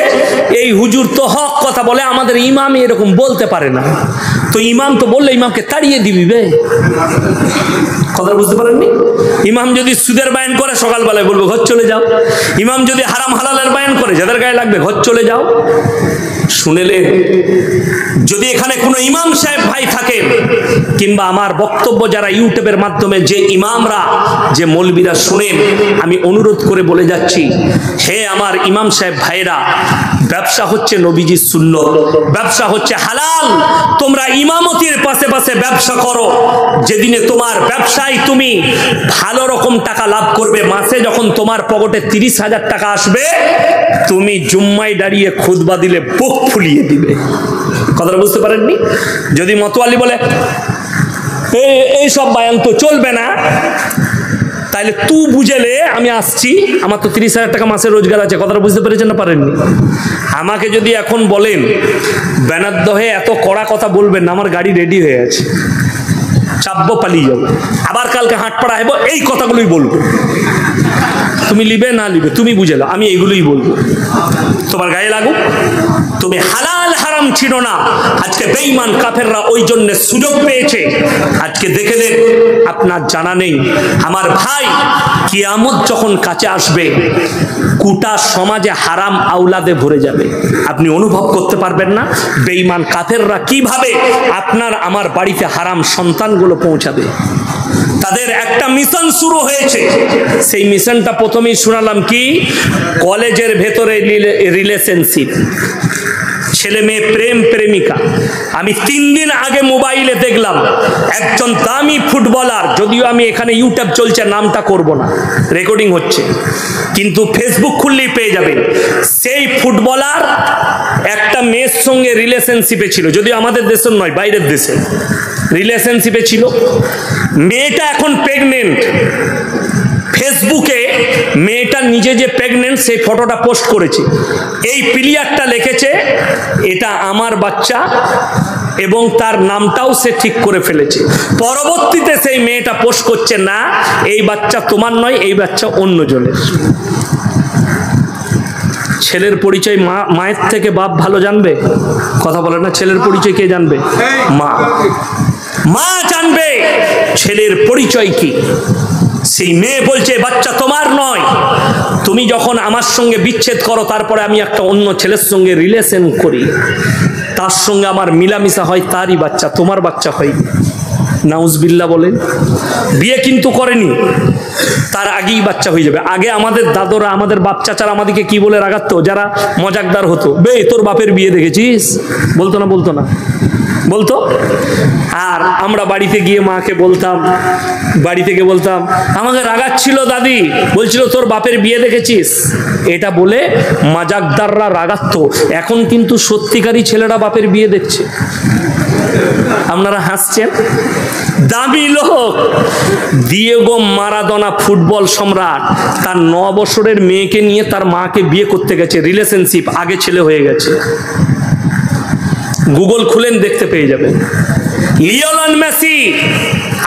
এই হুজুর তো হক কথা বলে, আমাদের ইমাম এরকম বলতে পারে না। তো ইমাম তো বললে ইমামকে তাড়িয়ে দিবি বে। কথা বুঝতে পারেননি? ইমাম যদি সুদের বায়ান করে, সকালবেলায় বলবো ঘর চলে যাও। ইমাম যদি হারাম হালালের বায়ান করে, যাদের গায়ে লাগবে ঘর চলে যাও। শুনেলেন? যদি এখানে কোনো ইমাম সাহেব ভাই থাকেন, কিংবা আমার বক্তব্য যারা ইউটিউবের মাধ্যমে যে ইমামরা, যে মৌলবীরা শুনেন, আমি অনুরোধ করে বলে যাচ্ছি, হে আমার ইমাম সাহেব ভাইরা, ব্যবসা হচ্ছে নবীজির সুন্নত, ব্যবসা হচ্ছে হালাল। তোমরা ইমামতির পাশে পাশে ব্যবসা করো। যেদিনে তোমার ব্যবসায় তুমি ভালো রকম টাকা লাভ করবে, মাসে যখন তোমার পকেটে 30,000 টাকা আসবে, তুমি জুম্মায় দাঁড়িয়ে খুতবা দিলে বুক ফুলিয়ে দিবে। কথাটা বুঝতে পারেননি? যদি মতোয়ালি বলে এই সব বায়ান তো চলবে না, তাহলে তুই বুঝেলে আমি আসছি, আমার তো 30,000 টাকা মাসে রোজগার আছে। কথাটা বুঝতে পেরেছেন না পারেননি? আমাকে যদি এখন বলেন ব্যানার্দ হয়ে এত কড়া কথা বলবেন না, আমার গাড়ি রেডি হয়ে আছে, চাপবো, পালিয়ে যাবো, আবার কালকে হাটপাড়া হেবো, এই কথাগুলোই বলবো। তুমি লিবে না লিবে তুমি বুঝে নাও, আমি এইগুলোই বলবো। তোমার গায়ে লাগুক। তুমি হালাল হারাম ছিল না, আজকে বেঈমান কাফেররা ওই জন্য সুযোগ পেয়েছে। আজকে দেখে দেন আপনার জানা নেই আমার ভাই, কিয়ামত যখন কাছে আসবে গোটা সমাজে হারাম আওলাদে ভরে যাবে। আপনি অনুভব করতে পারবেন না বেঈমান কাফেররা কিভাবে আপনার আমার বাড়িতে হারাম সন্তানগুলো পৌঁছাবে। তাদের একটা মিশন শুরু হয়েছে, সেই মিশনটা প্রথমেই শোনালাম কি, কলেজের ভেতরে রিলেশনশিপ, ছেলে মেয়ে প্রেম প্রেমিকা। আমি 3 দিন আগে মোবাইলে দেখলাম একজন দামি ফুটবলার, যদিও আমি এখানে ইউটিউব চলছে নামটা করব না, রেকর্ডিং হচ্ছে, কিন্তু ফেসবুক খুললেই পেয়ে যাবেন। সেই ফুটবলার একটা মেয়ের সঙ্গে রিলেশনশিপে ছিল, যদিও আমাদের দেশের নয়, বাইরের দেশে রিলেশনশিপে ছিল। মেয়েটা এখন প্রেগনেন্ট। ফেসবুকে মেয়েটা নিজে যে প্রেগনেন্ট সেই ফটোটা পোস্ট করেছে। এই প্লেয়ারটা লিখেছে এটা আমার বাচ্চা এবং তার নামটাও সে ঠিক করে ফেলেছে। পরবর্তীতে সেই মেয়েটা পোস্ট করছে না এই বাচ্চা তোমার নয়, এই বাচ্চা অন্যজনের। ছেলের পরিচয় মায়ের থেকে বাপ ভালো জানবে, কথা বলে না, ছেলের পরিচয় কে জানবে? মা জানবে ছেলের পরিচয় কি। সেই মেয়ে বলছে বাচ্চা তোমার নয়, তুমি যখন আমার সঙ্গে বিচ্ছেদ করো তারপরে আমি একটা অন্য ছেলের সঙ্গে রিলেশন করি, তার সঙ্গে আমার মিলামিশা হয়, তারই বাচ্চা, তোমার বাচ্চা হয়। নাউজবিল্লাহ বলেন। বিয়ে কিন্তু করেনি, তার আগেই বাচ্চা হয়ে যাবে। আগে আমাদের দাদরা, আমাদের বাপ চাচারা আমাদেরকে কি বলে রাগাতো, যারা মজাকদার হতো, বে তোর বাপের বিয়ে দেখেছিস, বলতো না? বলতো না? বলতো। আর আমরা বাড়িতে গিয়ে মাকে বলতাম, বাড়ি থেকে বলতাম, আমাকে রাগাচ্ছিল দাদি, বলছিল তোর বাপের বিয়ে দেখেছিস, এটা বলে মজাকদাররা রাগাতো। এখন কিন্তু সত্যিকারই ছেলেরা বাপের বিয়ে দেখছে। আপনারা হাসছেন। দামি লোক দিয়েগো মারাদোনা, ফুটবল সম্রাট, তার 9 বছরের মেয়েকে নিয়ে তার মাকে বিয়ে করতে গেছে, রিলেশনশিপ, আগে ছেলে হয়ে গেছে। গুগল খুলেন দেখতে পেয়ে যাবেন। লিওনেল মেসি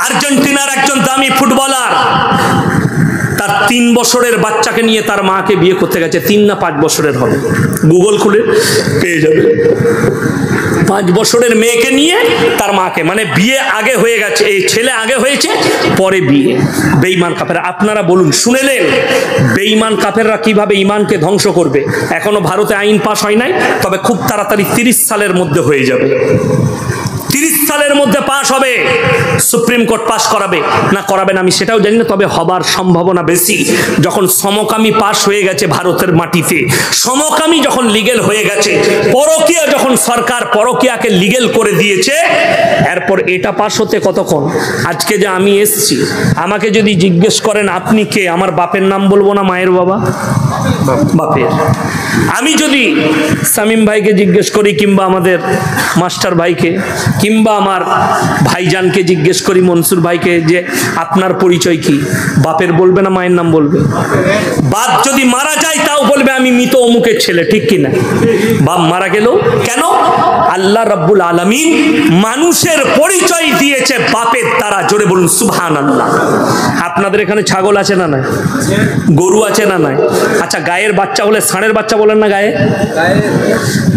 আর্জেন্টিনার একজন দামি ফুটবলার, তার 3 বছরের বাচ্চাকে নিয়ে তার মাকে বিয়ে করতে গেছে। 3 না 5 বছরের হবে, গুগল খুলে পেয়ে যাবে। 5 বছরের মেয়েকে নিয়ে তার মাকে, মানে বিয়ে আগে হয়ে গেছে, এই ছেলে আগে হয়েছে পরে বিয়ে। বেঈমান কাফের। আপনারা বলুন, শুনেলেন বেঈমান কাফেররা কিভাবে ইমানকে ধ্বংস করবে। এখনো ভারতে আইন পাস হয় নাই, তবে খুব তাড়াতাড়ি 30 সালের মধ্যে হয়ে যাবে। 30 সালের মধ্যে পাস হবে, সুপ্রিম কোর্ট পাস করাবে না করাবে না আমি সেটাও জানি না, তবে হবার সম্ভাবনা বেশি। যখন সমকামী পাস হয়ে গেছে ভারতের মাটিতে, সমকামী যখন লিগেল হয়ে গেছে, পরকীয়া যখন সরকার পরকীয়াকে লিগেল করে দিয়েছে, এরপর এটা পাস হতে কতক্ষণ। আজকে যে আমি এসছি, আমাকে যদি জিজ্ঞেস করেন আপনি কে, আমার বাপের নাম বলবো না মায়ের বাবা, বাপের। আমি যদি শামীম ভাইকে জিজ্ঞেস করি, কিংবা আমাদের মাস্টার ভাইকে, কিংবা আমার ভাইজানকে জিজ্ঞেস করি, মনসুর ভাইকে, যে আপনার পরিচয় কি, বাপের বলবে না মায়ের নাম বলবে? বাপ যদি মারা যায় তাও বলবে আমি মৃত অমুকের ছেলে, ঠিক কিনা? বাপ মারা গেল কেন? আল্লাহ রাব্বুল আলামিন মানুষের পরিচয় দিয়েছে বাপের দ্বারা। জোরে বলুন সুবহানাল্লাহ। আপনাদের এখানে ছাগল আছে না নাই? গরু আছে না নাই? আচ্ছা, গায়ের বাচ্চা হলে ষাঁড়ের বাচ্চা বলেন না গায়ে?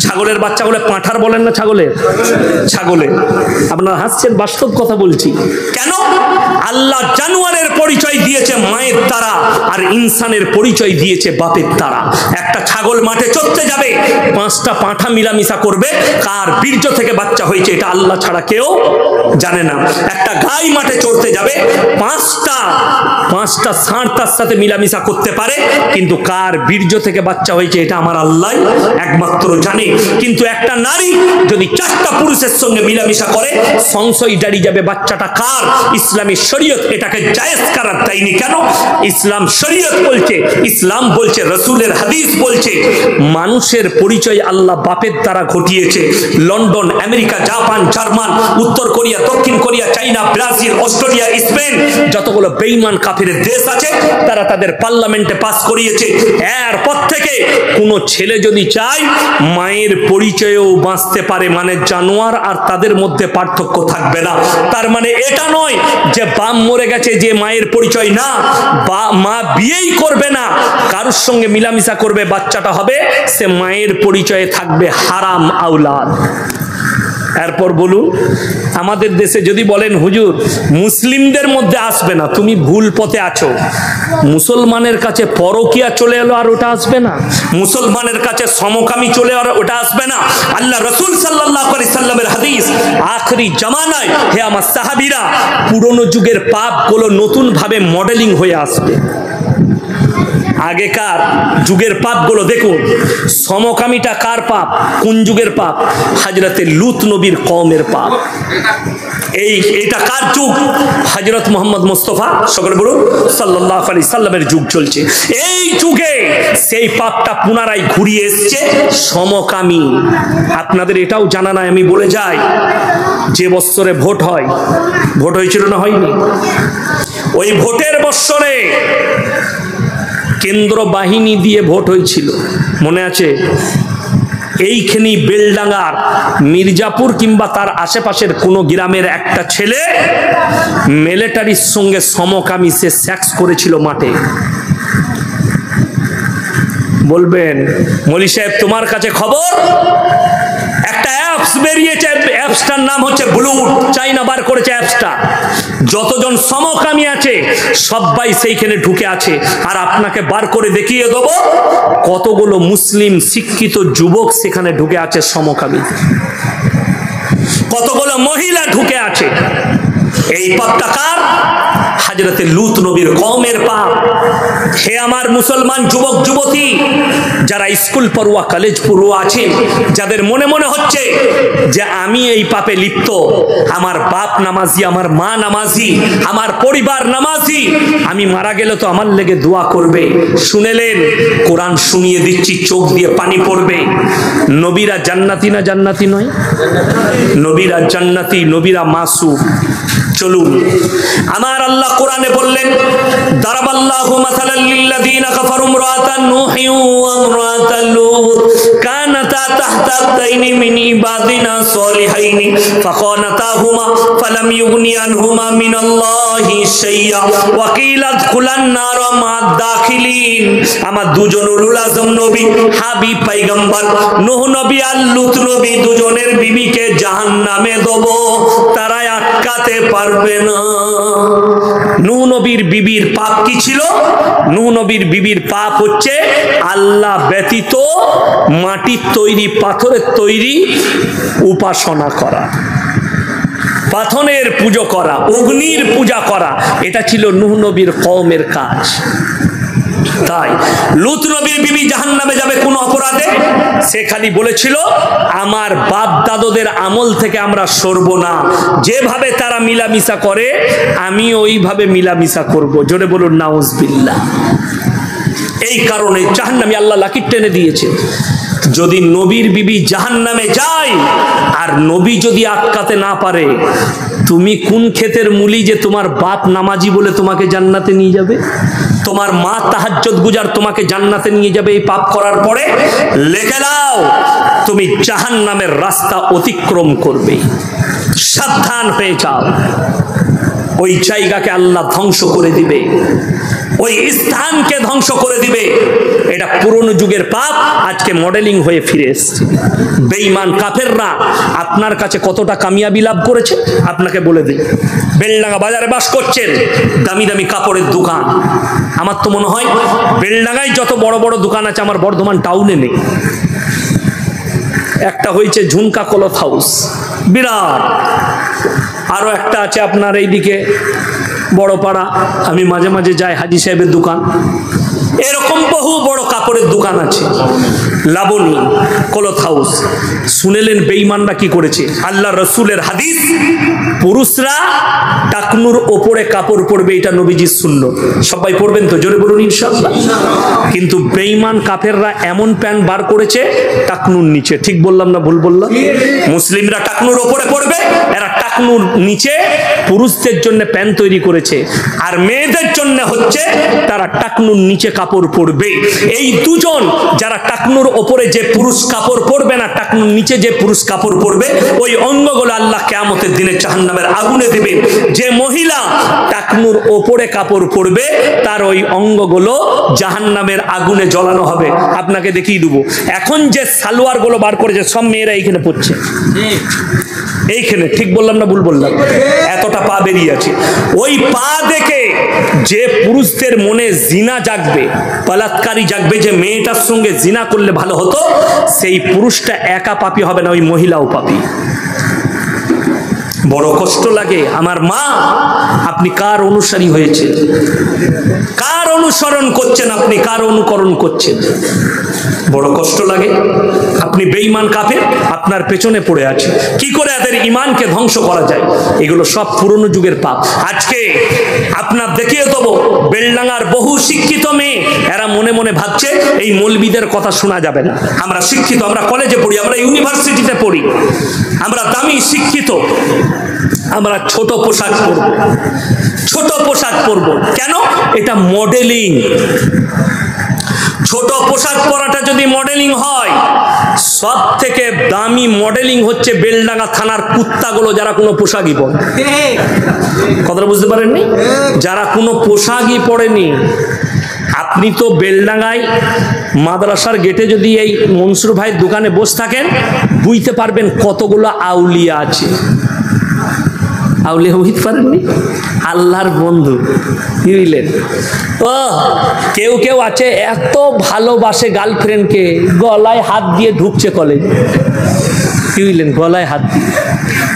ছাগলের বাচ্চা হলে পাঁঠার বলেন না ছাগলের? ছাগলের। আপনারা হাসছেন, বাস্তব কথা বলছি। কেন? আল্লাহ জানোয়ারের পরিচয় দিয়েছে মায়ের দ্বারা, আর ইনসানের পরিচয় দিয়েছে বাপের দ্বারা। একটা ছাগল মাঠে চড়তে যাবে, 5টা পাঁঠা মিলামিশা করবে, কার বীর্য থেকে বাচ্চা হয়েছে এটা আল্লাহ ছাড়া কেউ জানে না। একটা গাই মাঠে চড়তে যাবে, 5টা ষাঁড় তার সাথে মিলামিশা করতে পারে, কিন্তু কার বীর্য থেকে বাচ্চা হয়েছে এটা আমার আল্লাহ একমাত্র জানে। কিন্তু একটা নারী যদি 4টা পুরুষের সঙ্গে মিলামিশা করে, সংশয় দাঁড়িয়ে যাবে বাচ্চাটা কার। ইসলামী শরীয়ত এটাকে জায়েজ করার দেয়নি। কেন? ইসলাম শরীয়ত বলছে, ইসলাম বলছে, রাসূলের হাদিস বলছে, মানুষের পরিচয় আল্লাহ বাপের দ্বারা ঘটিয়েছে। লন্ডন, আমেরিকা, জাপান, জার্মান, উত্তর কোরিয়া, দক্ষিণ কোরিয়া, চাইনা, ব্রাজিল, অস্ট্রেলিয়া, স্পেন, যতগুলো বেঈমান কাফেরের দেশ আছে তারা তাদের পার্লামেন্টে পাস করিয়েছে। এরপর থেকে কোনো ছেলে যদি চায় মায়ের পরিচয়েও বাঁচতে পারে, মানে জানোয়ার আর তাদের মধ্যে পার্থক্য থাকবে না। তার মানে এটা নয় যে বাপ মরে গেছে যে মায়ের পরিচয় না, বা মা বিয়েই করবে না, কারোর সঙ্গে মিলামিশা করবে, বাচ্চাটা হবে, সে মায়ের পরিচয়ে থাকবে হারাম আওলাদ। এরপর বলুন, আমাদের দেশে যদি বলেন হুজুর মুসলিমদের মধ্যে আসবে না, তুমি ভুল পথে আছো। মুসলমানের কাছে পরকিয়া চলে এলো আর ওটা আসবে না? মুসলমানের কাছে সমকামী চলে আর ওটা আসবে না? আল্লাহ রাসূল সাল্লাল্লাহু আলাইহি সাল্লামের হাদিস, আখরি জামানায় হে আমার সাহাবীরা, পুরনো যুগের পাপগুলো নতুন ভাবে মডেলিং হয়ে আসবে। আগেকার যুগের পাপগুলো দেখুন, সমকামীটা কার পাপ? কোন যুগের পাপ? হযরতে লূত নবীর কওমের পাপ। এইটা কার যুগ? হযরত মুহাম্মদ মুস্তাফা সকলে বলুন সাল্লাল্লাহু আলাইহি সাল্লামের যুগ চলছে। এই যুগে সেই পাপটা পুনরায় ঘুরিয়ে এসেছে, সমকামী। আপনাদের এটাও জানা নাই, আমি বলে যাই, যে বছরে ভোট হয়, ভোট হয়েছিল না হয়নি? ওই ভোটের বছরে কেন্দ্র বাহিনী দিয়ে ভোট হয়েছিল, মনে আছে? এইখানে বেলডাঙ্গার মির্জাপুর কিংবা তার আশেপাশের কোনো গ্রামের একটা ছেলে মিলিটারির সঙ্গে সমকামী সে সেক্স করেছিল মাঠে। বলবেন মৌলী সাহেব তোমার কাছে খবর? একটা অ্যাপস বেরিয়েছে, অ্যাপসটার নাম হচ্ছে ব্লুট, চাইনা বার করেছে অ্যাপসটা। যতজন সমকামী আছে সবাই সেইখানে ঢুকে আছে, আর আপনাকে বার করে দেখিয়ে দেবো কতগুলো মুসলিম শিক্ষিত যুবক সেখানে ঢুকে আছে সমকামী, কতগুলো মহিলা ঢুকে আছে। এই পাপটা কার? হযরতে লূত নবীর কওমের পাপ। হে আমার মুসলমান যুবক যুবতী, যারা স্কুল পড়ুয়া কলেজ পড়ুয়া আছেন, যাদের মনে মনে হচ্ছে যে আমি এই পাপে লিপ্ত, আমার বাপ নামাজি, আমার মা নামাজি, আমার পরিবার নামাজি, আমি মারা গেলে তো আমার লেগে দোয়া করবে। শুনেলেন, কোরআন শুনিয়ে দিচ্ছি, চোখ দিয়ে পানি পড়বে। নবীরা জান্নাতি না জান্নাতি নয়? নবীরা জান্নাতি, নবীরা মাসুম। চলুন, আমার আল্লাহ কোরআনে বললেন, দারাবাল্লাহু মাসালাল লিল্লাযিনা কাফারু ইমরাতান নূহি ওয়া ইমরাতাল লূত কানাতা তাহতা আবদাইনি মিন ইবাদিনা সলিহাইনি ফাকানাতাহুমা ফালাম ইউগনি আনহুমা মিনাল্লাহি শাইআ ওয়া কিলা আদখুলান নার মা'আদ দাখিলিন। আমার দুজন উলুল আযম নবী, হাবিব পয়গম্বর নূহ নবী আর লূত নবী, দুজনের বিবিকে জাহান্নামে দেব, তারা আটকাতে পারবে না। নূহ নবীর বিবির পাপ কি ছিল? নূহ নবীর বিবির পাপ হচ্ছে আল্লাহ ব্যতীত মাটির তৈরি, পাথরের তৈরি উপাসনা করা, পাথরের পুজো করা, অগ্নির পূজা করা। এটা ছিল নূহ নবীর কওমের কাজ। তাই লূত নবীর বিবি জাহান্নামে যাবে কোন অপরাধে? সে খালি বলেছিল আমার বাপ দাদুদের আমল থেকে আমরা সরব না, যেভাবে তারা মিলামিশা করে আমি ওইভাবে মিলামিশা করব। জোরে বলুন নাউজুবিল্লাহ। এই কারণে জাহান্নামে আল্লাহ লাকির টেনে দিয়েছে। যদি নবীর বিবি জাহান্নামে যায় আর নবী যদি আটকাতে না পারে, তুমি কোন ক্ষেতের মুলি যে তোমার বাপ নামাজি বলে তোমাকে জান্নাতে নিয়ে যাবে? তোমার মা তাহাজ্জুদ গুজার তোমাকে জান্নাতে নিয়ে যাবে এই পাপ করার পরে? লিখে নাও, তুমি জাহান্নামের রাস্তা অতিক্রম করবে। সাবধান হয়ে যাও, ওই জায়গাকে আল্লাহ ধ্বংস করে দিবে, ওই স্থানকে ধ্বংস করে দিবে। এটা পুরনো যুগের পাপ আজকে মডেলিং হয়ে ফিরে এসেছে। বেঈমান কাফেররা আপনার কাছে কতটা কামিয়াবি লাভ করেছে আপনাকে বলে দিই। বেলডাঙ্গা বাজারে বাস করছেন, দামি দামি কাপড়ের দোকান। আমার তো মনে হয় বেলডাঙ্গায় যত বড় বড় দোকান আছে আমার বর্ধমান টাউনে নেই। একটা হয়েছে ঝুমকা ক্লথ হাউস, বিরাট। আরো একটা আছে আপনার এইদিকে বড়পাড়া, আমি মাঝে মাঝে যাই, হাজি সাহেবের দোকান। এরকম বহু বড় কাপড়ের দোকান আছে, লাবণী ক্লথ হাউস। শুনেলেন বেঈমানরা কি করেছে? আল্লাহ রসুলের হাদিস, পুরুষরা টাকনুর ওপরে কাপড় পরবে, এটা নবীজির সুন্নাত। সবাই পরবেন তো? জোরে বলুন ইনশাআল্লাহ। কিন্তু বেঈমান কাফেররা এমন প্যান্ট বার করেছে টাকনুর নিচে। ঠিক বললাম না ভুল বললাম? মুসলিমরা টাকনুর ওপরে পরবে, এরা টাকনুর নিচে পুরুষদের জন্য প্যান্ট তৈরি করেছে, আর মেয়েদের জন্য হচ্ছে তারা টাকনুর নিচে কাপড় পরবে। এই দুজন যারা টাকনুর ওপরে যে পুরুষ কাপড় পরবে না, টাকনুর নিচে যে পুরুষ কাপড় পরবে, ওই অঙ্গগুলো আল্লাহ কিয়ামতের দিনে জাহান্নামের আগুনে দেবেন। যে মহিলা টাকনুর ওপরে কাপড় পরবে তার ওই অঙ্গগুলো জাহান্নামের আগুনে জ্বলানো হবে। আপনাকে দেখিয়ে দেবো, এখন যে সালোয়ার গুলো বার করেছে সব মেয়েরা এইখানে পড়ছে, এইখানে, ঠিক বললাম না ভুল বললাম? এতটা পা বেরিয়ে আছে। ওই পা দেখে যে পুরুষদের মনে জিনা জাগবে, বলাৎকারী জাগবে, যে মেয়েটার সঙ্গে জিনা করলে ভালো হতো, সেই পুরুষটা একা পাপী হবে না, ওই মহিলাও পাপী। বড় কষ্ট লাগে। আমার মা, আপনি কার অনুসারী হয়েছে? কার অনুসরণ করছেন আপনি? কার অনুকরণ করছেন? বড় কষ্ট লাগে। আপনি বেঈমান কাফের, আপনার পেছনে পড়ে আছে। কি করে এদের ঈমানকে ধ্বংস করা যায়? এগুলো সব পুরনো যুগের পাপ। আজকে আপনার দেখিয়ে দেবো, বেলডাঙ্গার বহু শিক্ষিত মেয়ে, এরা মনে মনে ভাবছে এই মৌলবীদের কথা শোনা যাবে না। আমরা শিক্ষিত, আমরা কলেজে পড়ি, আমরা ইউনিভার্সিটিতে পড়ি, আমরা দামি শিক্ষিত, আমরা ছোট পোশাক পরব, ছোট পোশাক পরব। কেন? এটা মডেলিং। ছোট পোশাক পরাটা যদি মডেলিং হয়, সব থেকে দামি মডেলিং হচ্ছে বেলডাঙ্গা থানার কুত্তাগুলো, যারা কোনো পোশাকই পরে। কথাটা বুঝতে পারেননি? যারা কোনো পোশাকই পরেনি। আপনি তো বেলডাঙ্গায় মাদ্রাসার গেটে যদি এই মনসুর ভাইয়ের দোকানে বসে থাকেন, বুঝতে পারবেন কতগুলো আউলিয়া আছে। আউলিয়া বুঝতে পারেননি? আল্লাহর বন্ধু, বুঝলেন? ও কেউ কেউ আছে এত ভালোবাসে গার্লফ্রেন্ডকে, গলায় হাত দিয়ে ঢুকছে কলেজে, বুঝলেন? গলায় হাত দিয়ে।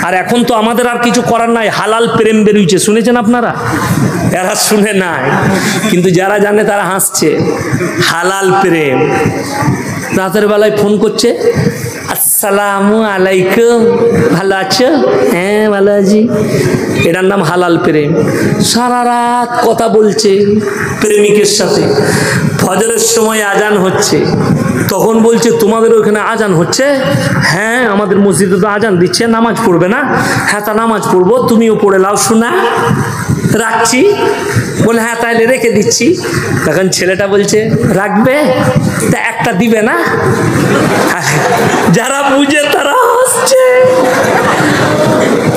আর এখন তো আমাদের আর কিছু করার নাই, হালাল প্রেম বেরিয়েছে, শুনেছেন আপনারা? এরা শুনে নাই, কিন্তু যারা জানে তারা হাসছে। হালাল প্রেম। রাতের বেলায় ফোন করছে, আসসালামু আলাইকুম, ভালো আছো? হ্যাঁ ভালো আছি। এটার নাম হালাল প্রেম। সারা রাত কথা বলছে প্রেমিকের সাথে। ফজরের সময় আজান হচ্ছে, তখন বলছে তোমাদের ওখানে আজান হচ্ছে? হ্যাঁ আমাদের মসজিদে তো আজান দিচ্ছে, নামাজ পড়বে না? হ্যাঁ তা নামাজ পড়বো, তুমিও পড়ে লাও, শোনা রাখছি। বলে হ্যাঁ তাহলে রেখে দিচ্ছি। তখন ছেলেটা বলছে রাখবে, তা একটা দিবে না? যারা বুঝে তারা হাসছে।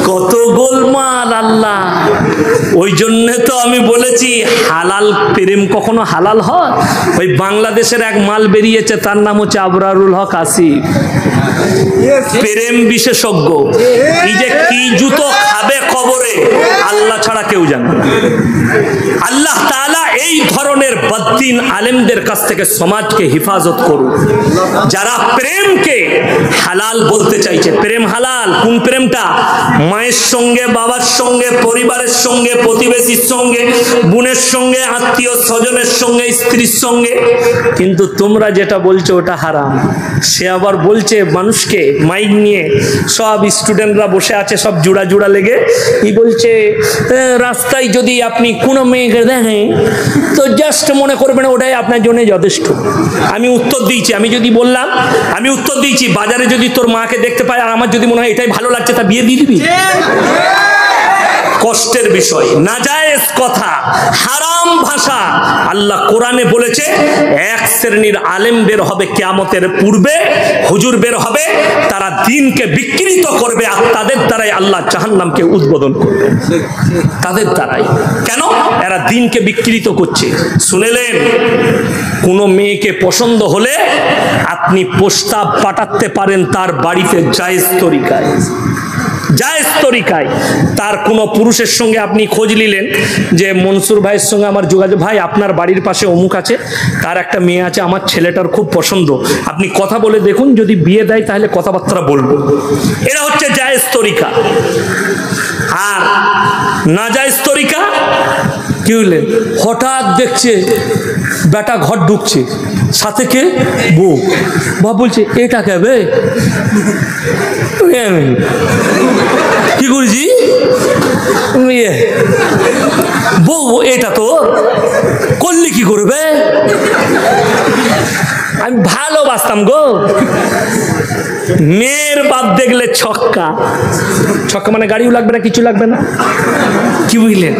কত গোলমাল আল্লাহ। ওই জন্য তো আমি বলেছি হালাল প্রেম কখনো হালাল হয়? ওই বাংলাদেশের এক মাল বেরিয়েছে, তার নাম হচ্ছে আবরারুল হক আসিফ, প্রেম বিশেষজ্ঞ। এই যে কি জুতো খাবে কবরে, আল্লাহ ছাড়া কেউ জানে না। আল্লাহ তাআলা এই ধরনের বদ্দিন আলেমদের কাছ থেকে সমাজকে হেফাজত করুন, যারা প্রেমকে হালাল বলতে চাইছে। প্রেম হালাল কোন প্রেমটা? মায়ের সঙ্গে, বাবার সঙ্গে, পরিবারের সঙ্গে, প্রতিবেশীর সঙ্গে, বোনের সঙ্গে, আত্মীয় স্বজনের সঙ্গে, স্ত্রীর সঙ্গে। কিন্তু তোমরা যেটা বলছো ওটা হারাম। সে আবার বলছে মানুষকে, মাইক নিয়ে সব স্টুডেন্টরা বসে আছে, সব জোড়া জোড়া লেগে, বলছে রাস্তায় যদি আপনি কোনো মেয়েকে দেখেন তো জাস্ট মনে করবেন ওটাই আপনার জন্য যথেষ্ট। আমি উত্তর দিয়েছি, আমি যদি বললাম, আমি উত্তর দিয়েছি, বাজারে যদি তোর মাকে দেখতে পাই আর আমার যদি মনে হয় এটাই ভালো লাগছে, তা বিয়ে দিয়ে দিবি? কষ্টের বিষয়, নাজায়েজ কথা, হারাম ভাষা। আল্লাহ কোরআনে বলেছে এক শ্রেণীর আলেম বের হবে কিয়ামতের পূর্বে, হুজুর বের হবে, তারা দ্বীনকে বিকৃত করবে, আর তাদের দ্বারাই আল্লাহ জাহান্নামকে উদ্বোধন করবে। তাদের দ্বারাই। কেন? এরা দ্বীনকে বিকৃত করছে। শুনেলেন, কোনো মেয়েকে পছন্দ হলে আপনি প্রস্তাব পাঠাতে পারেন তার বাড়িতে জায়েজ তরিকায়, জায়েজ তরিকায়। তার কোনো পুরুষের সঙ্গে আপনি খোঁজ নিলেন যে মনসুর ভাইয়ের সঙ্গে আমার যোগাযোগ, ভাই আপনার বাড়ির পাশে অমুক আছে, তার একটা মেয়ে আছে, আমার ছেলেটার খুব পছন্দ, আপনি কথা বলে দেখুন, যদি বিয়ে দেয় তাহলে কথাবার্তা বলবো। এরা হচ্ছে জায়েজ তরিকা। আর নাজায়েজ তরিকা কি হলেন? হঠাৎ দেখছে বেটা ঘর ঢুকছে, সাথে কে? বউ। বাপ বলছে এটা কেবে? কি করেছি? বউ এটা তো করলি কি করবে? আমি ভালোবাসতাম গো। মেয়ের বাপ দেখলে ছক্কা। ছক্কা মানে গাড়িও লাগবে না, কিছু লাগবে না, কি বুঝলেন?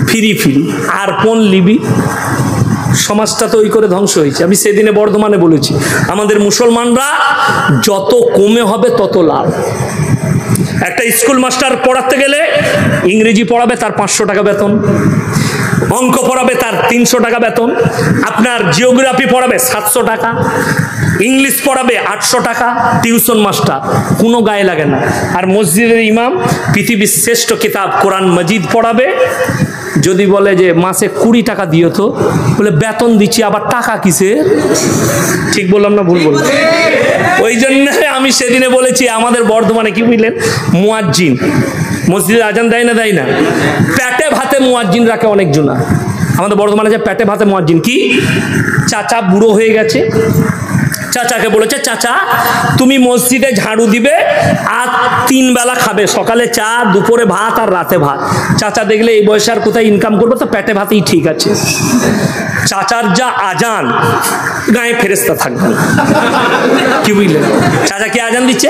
Free free. আর কোন লিবি? সমাজটা তো ওই করে ধ্বংস হয়েছে। আমি সেদিনে বর্ধমানে বলেছি, আমাদের মুসলমানরা যত কমে হবে তত লাভ। একটা স্কুল মাস্টার পড়াতে গেলে ইংরেজি পড়াবে, তার 500 টাকা বেতন, অঙ্ক পড়াবে তার 300 টাকা বেতন, আপনার জিওগ্রাফি পড়াবে 700 টাকা, ইংলিশ পড়াবে 800 টাকা, টিউশন মাস্টার, কোনো গায়ে লাগে না। আর মসজিদের ইমাম পৃথিবীর শ্রেষ্ঠ কিতাব কোরআন মজিদ পড়াবে, যদি বলে যে মাসে 20 টাকা দিও, তো বলে বেতন দিচ্ছি আবার টাকা কিসে? ঠিক বললাম না ভুল বললাম? ওই জন্য আমি সেদিনে বলেছি আমাদের বর্ধমানে কি বুঝলেন, মুয়াজ্জিন মসজিদে আজান দেয় না, দেয় না, পেটে ভাতে মুয়াজ্জিন রাখে অনেকজনা। আমাদের বর্ধমানে যে পেটে ভাতে মুয়াজ্জিন, কি চাচা বুড়ো হয়ে গেছে, চাচাকে বলেছে চাচা তুমি মসজিদে ঝাড়ু দিবে আর 3 বেলা খাবে, সকালে চা, দুপুরে ভাত আর রাতে ভাত। চাচা দেখলে এই বয়সে আর কোথায় ইনকাম করবে, তো পেটে ভাতেই ঠিক আছে। চাচার যা আজান, গায়ে ফেরেশতা থাকবে না। কি বুঝলেন? চাচা কি আজান দিচ্ছে,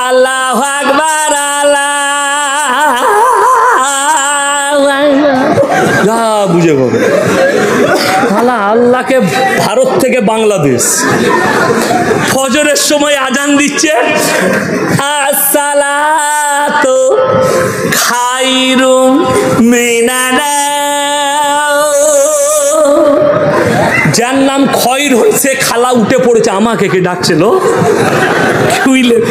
আল্লাহু আকবার, আল্লাহ বুঝে পাবে। আল্লাহকে ভারত থেকে বাংলাদেশ ফজরের সময় আজান দিচ্ছে, আসসালাতু খায়রুম মিনান, যার নাম খয়র হয়েছে খালা উঠে পড়েছে, আমাকে কে ডাকছিল, বুঝলেন?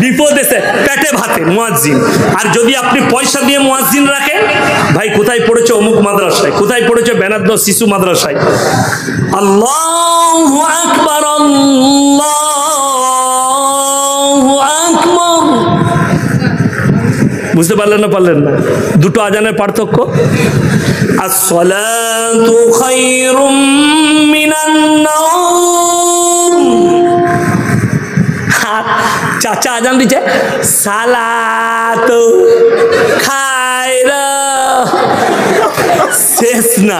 বিপদ এসে পেটে ভাতে মুয়াজ্জিন। আর যদি আপনি পয়সা দিয়ে মুয়াজ্জিন রাখেন, ভাই কোথায় পড়েছে অমুক মাদ্রাসায়, কোথায় পড়েছে বেনাদ্দ শিশু মাদ্রাসায়, আল্লাহু আকবার, আল্লাহু আকবার। বুঝতে পারলেন না? পারলেন না? দুটো আজানের পার্থক্য। আসসালাতু খায়রুম মিনান নাওম। চাচা আজান দিচ্ছে, সালাতু খায়রা, শেষ না,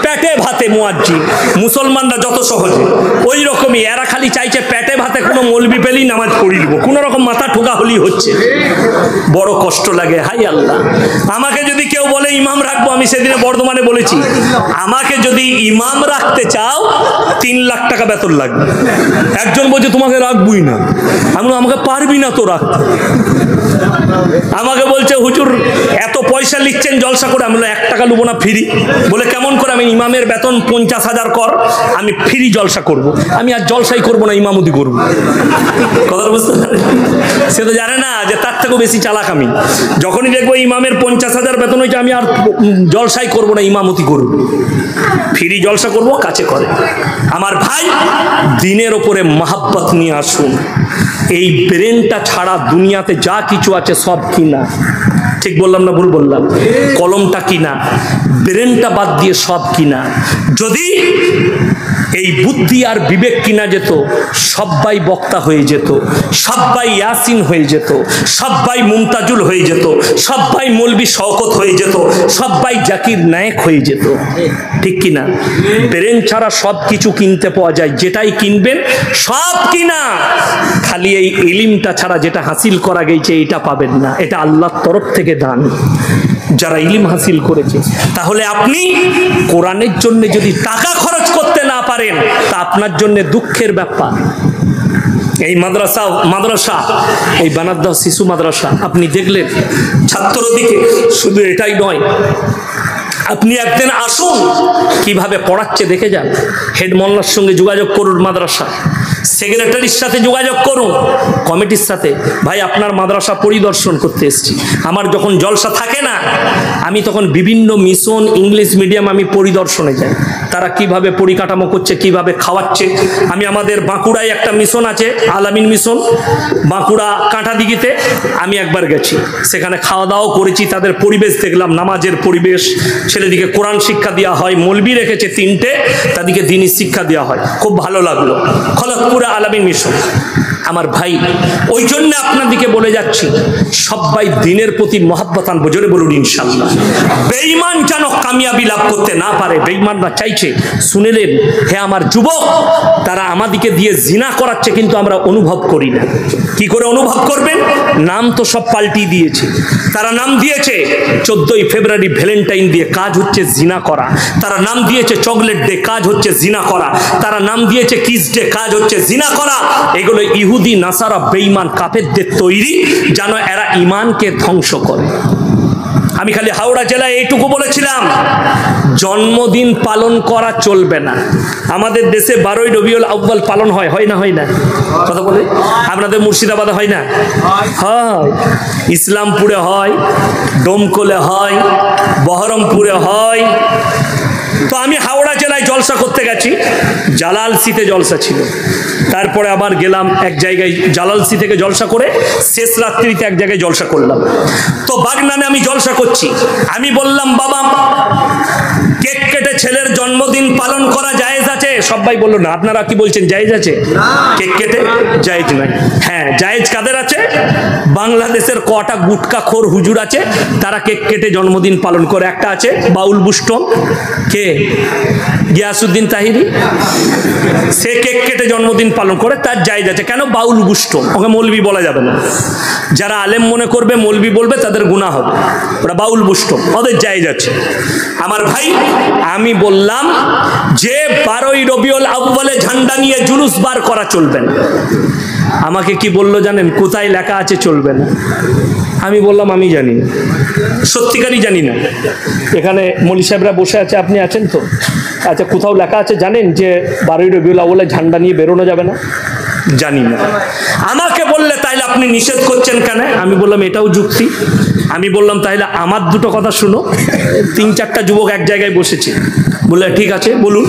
পেটে ভাতে মুয়াজ্জিন। মুসলমানরা যত সহজে, ওই রকমই এরা খালি চাইছে পেটে ভাতে কোনো মৌলবি পেলেই নামাজ পড়ি দিব, কোনো রকম মাথা ঠোকা হলি হচ্ছে। বড় কষ্ট লাগে। হাই আল্লাহ, আমাকে যদি কেউ বলে ইমাম রাখবো, আমি সেদিনে বর্ধমানে বলেছি, আমাকে যদি ইমাম রাখতে চাও 3 লাখ টাকা বেতন লাগবে। একজন বলছে তোমাকে রাখবই না, আমি আমাকে পারবি না তো রাখতে। আমাকে বলছে হুজুর এত পয়সা লিখছেন জলসা করে, আমি 1 টাকা লুবো না, ফ্রি। বলে কেমন করে? আমি ইমামের বেতন 50,000 কর, আমি ফ্রি জলসা করব। আমি আর জলসাই করব না, ইমামতি করব। কথা বুঝতে পারেন? সে তো জানে না যে তার থেকেও বেশি চালাক আমি। যখনই দেখবো ইমামের 50,000 বেতন হয়েছে, আমি আর জলসাই করব না, ইমামতি করব, ফ্রি জলসা করব, কাছে করে। আমার ভাই, দিনের ওপরে মহাব্বত নিয়ে আসুন। এই ব্রেনটা ছাড়া দুনিয়াতে যা কিছু আছে সব কিনা। ঠিক বললাম না ভুল বললাম? কলমটা কিনা, ব্রেনটা বাদ দিয়ে সব কিনা। যদি এই বুদ্ধি আর বিবেক কিনা যেত, সবাই বক্তা হয়ে যেত, সবাই ইয়াসিন হয়ে যেত, সবাই মুমতাজুল হয়ে যেত, সবাই মৌলবি শওকত হয়ে যেত, সবাই জাকির নায়েক হয়ে যেত। ঠিক কিনা? ব্রেন ছাড়া সব কিছু কিনতে পাওয়া যায়, যেটাই কিনবেন সব কিনা। খালি এই ইলিমটা ছাড়া যেটা হাসিল করা গেছে এটা পাবেন না, এটা আল্লাহর তরফ থেকে দান যারা ইলিম হাসিল করেছে। তাহলে আপনি কোরআনের জন্য যদি টাকা খরচ করতে না পারেন, তা আপনার জন্য দুঃখের ব্যাপার। এই মাদ্রাসা এই বানাদ্দা শিশু মাদ্রাসা আপনি দেখলেন ছাত্রদিকে, শুধু এটাই নয়, আপনি একদিন আসুন কিভাবে পড়াচ্ছে দেখে যান। হেড মোল্লার সঙ্গে যোগাযোগ করুন, মাদ্রাসা সেক্রেটারির সাথে যোগাযোগ করুন, কমিটির সাথে, ভাই আপনার মাদ্রাসা পরিদর্শন করতে এসেছি। আমার যখন জলসা থাকে না, আমি তখন বিভিন্ন মিশন ইংলিশ মিডিয়াম আমি পরিদর্শনে যাই, তারা কিভাবে পরিকাঠামো করছে, কিভাবে খাওয়াচ্ছে। আমি আমাদের বাঁকুড়ায় একটা মিশন আছে, আলামিন মিশন, বাঁকুড়া কাঁটাদিঘিতে, আমি একবার গেছি, সেখানে খাওয়া দাওয়া করেছি, তাদের পরিবেশ দেখলাম, নামাজের পরিবেশ, ছেলেদিকে কোরআন শিক্ষা দেওয়া হয়, মৌলবি রেখেছে 3টে, তাদেরকে দ্বীনি শিক্ষা দেওয়া হয়, খুব ভালো লাগলো। খলকপুরা আলামিন মিশন। আমার ভাই, ওই জন্য আপনাদেরকে বলে যাচ্ছি, সবাই দিনের প্রতি মহব্বত আনবো, জোরে বলুন ইনশাআল্লাহ। বেঈমান যেন কামিয়াবি লাভ করতে না পারে। বেঈমানরা চাইছে, শুনেলেন হে আমার যুবক, তারা আমাদেরকে দিয়ে জিনা করাচ্ছে, কিন্তু আমরা অনুভব করি না। কি করে অনুভব করবেন? নাম তো সব পাল্টিয়ে দিয়েছে। তারা নাম দিয়েছে 14ই ফেব্রুয়ারি ভ্যালেন্টাইন দিয়ে, কাজ হচ্ছে জিনা করা। তারা নাম দিয়েছে চকলেট ডে, কাজ হচ্ছে জিনা করা। তারা নাম দিয়েছে কিস ডে, কাজ হচ্ছে জিনা করা। এগুলো ইহুদি নাসারা বেঈমান কাফেরদের তৈরি, যেন এরা ইমানকে ধ্বংস করে। আমি খালি হাওড়া জেলায় এইটুকু বলেছিলাম, জন্মদিন পালন করা চলবে না। আমাদের দেশে 12ই রবিউল আউয়াল পালন হয়, হয় না? হয় না? কথা বলে আপনাদের মুর্শিদাবাদে হয় না? হয়। ইসলামপুরে হয়, ডোমকলে হয়, বহরমপুরে হয়। তো আমি হাওড়া জেলায় জলসা করতে গেছি, জালালসিতে জলসা ছিল। তারপরে আবার গেলাম এক জায়গায়, জালালসি থেকে জলসা করে শেষ রাত্রিতে এক জায়গায় জলসা করলাম। তো বাগনানে আমি জলসা করছি। আমি বললাম, বাবা কেক কেটে ছেলের জন্মদিন পালন করা জায়েজ আছে? সবাই বললো না। আপনারা কি বলছেন, জায়েজ আছে? কেক কেটে জায়েজ নাই। হ্যাঁ, জায়েজ কাদের আছে? বাংলাদেশের কটা গুটকাখোর হুজুর আছে, তারা কেক কেটে জন্মদিন পালন করে। একটা আছে বাউল বুস্টম, কে? গিয়াসউদ্দিন তাহিরি। সে কেক কেটে জন্মদিন পালন করে, তার জায়েজ আছে। কেন? বাউল বুস্টম, ওকে মৌলবি বলা যাবে না। যারা আলেম মনে করবে মৌলবি বলবে, তাদের গুনাহ হবে। ওরা বাউল বুস্টম, ওদের জায়েজ আছে। আমার ভাই, আমি বললাম যে 12ই রবিউল আউয়ালে ঝান্ডা নিয়ে জুলুস বার করা চলবে না। আমাকে কি বললো জানেন? কোথায় লেখা আছে চলবে না? আমি বললাম আমি জানি না, সত্যিকারই জানি না। এখানে মৌলী সাহেবরা বসে আছে, আপনি আছেন তো? আচ্ছা, কোথাও লেখা আছে জানেন যে 12ই রবিউল আউয়ালে ঝান্ডা নিয়ে বেরোনো যাবে না? জানি না। আমাকে বললে তাইলে আপনি নিষেধ করছেন কেন? আমি বললাম এটাও যুক্তি। আমি বললাম তাইলে আমার দুটো কথা শুনো। 3-4টা যুবক এক জায়গায় বসেছে, বললে ঠিক আছে বলুন।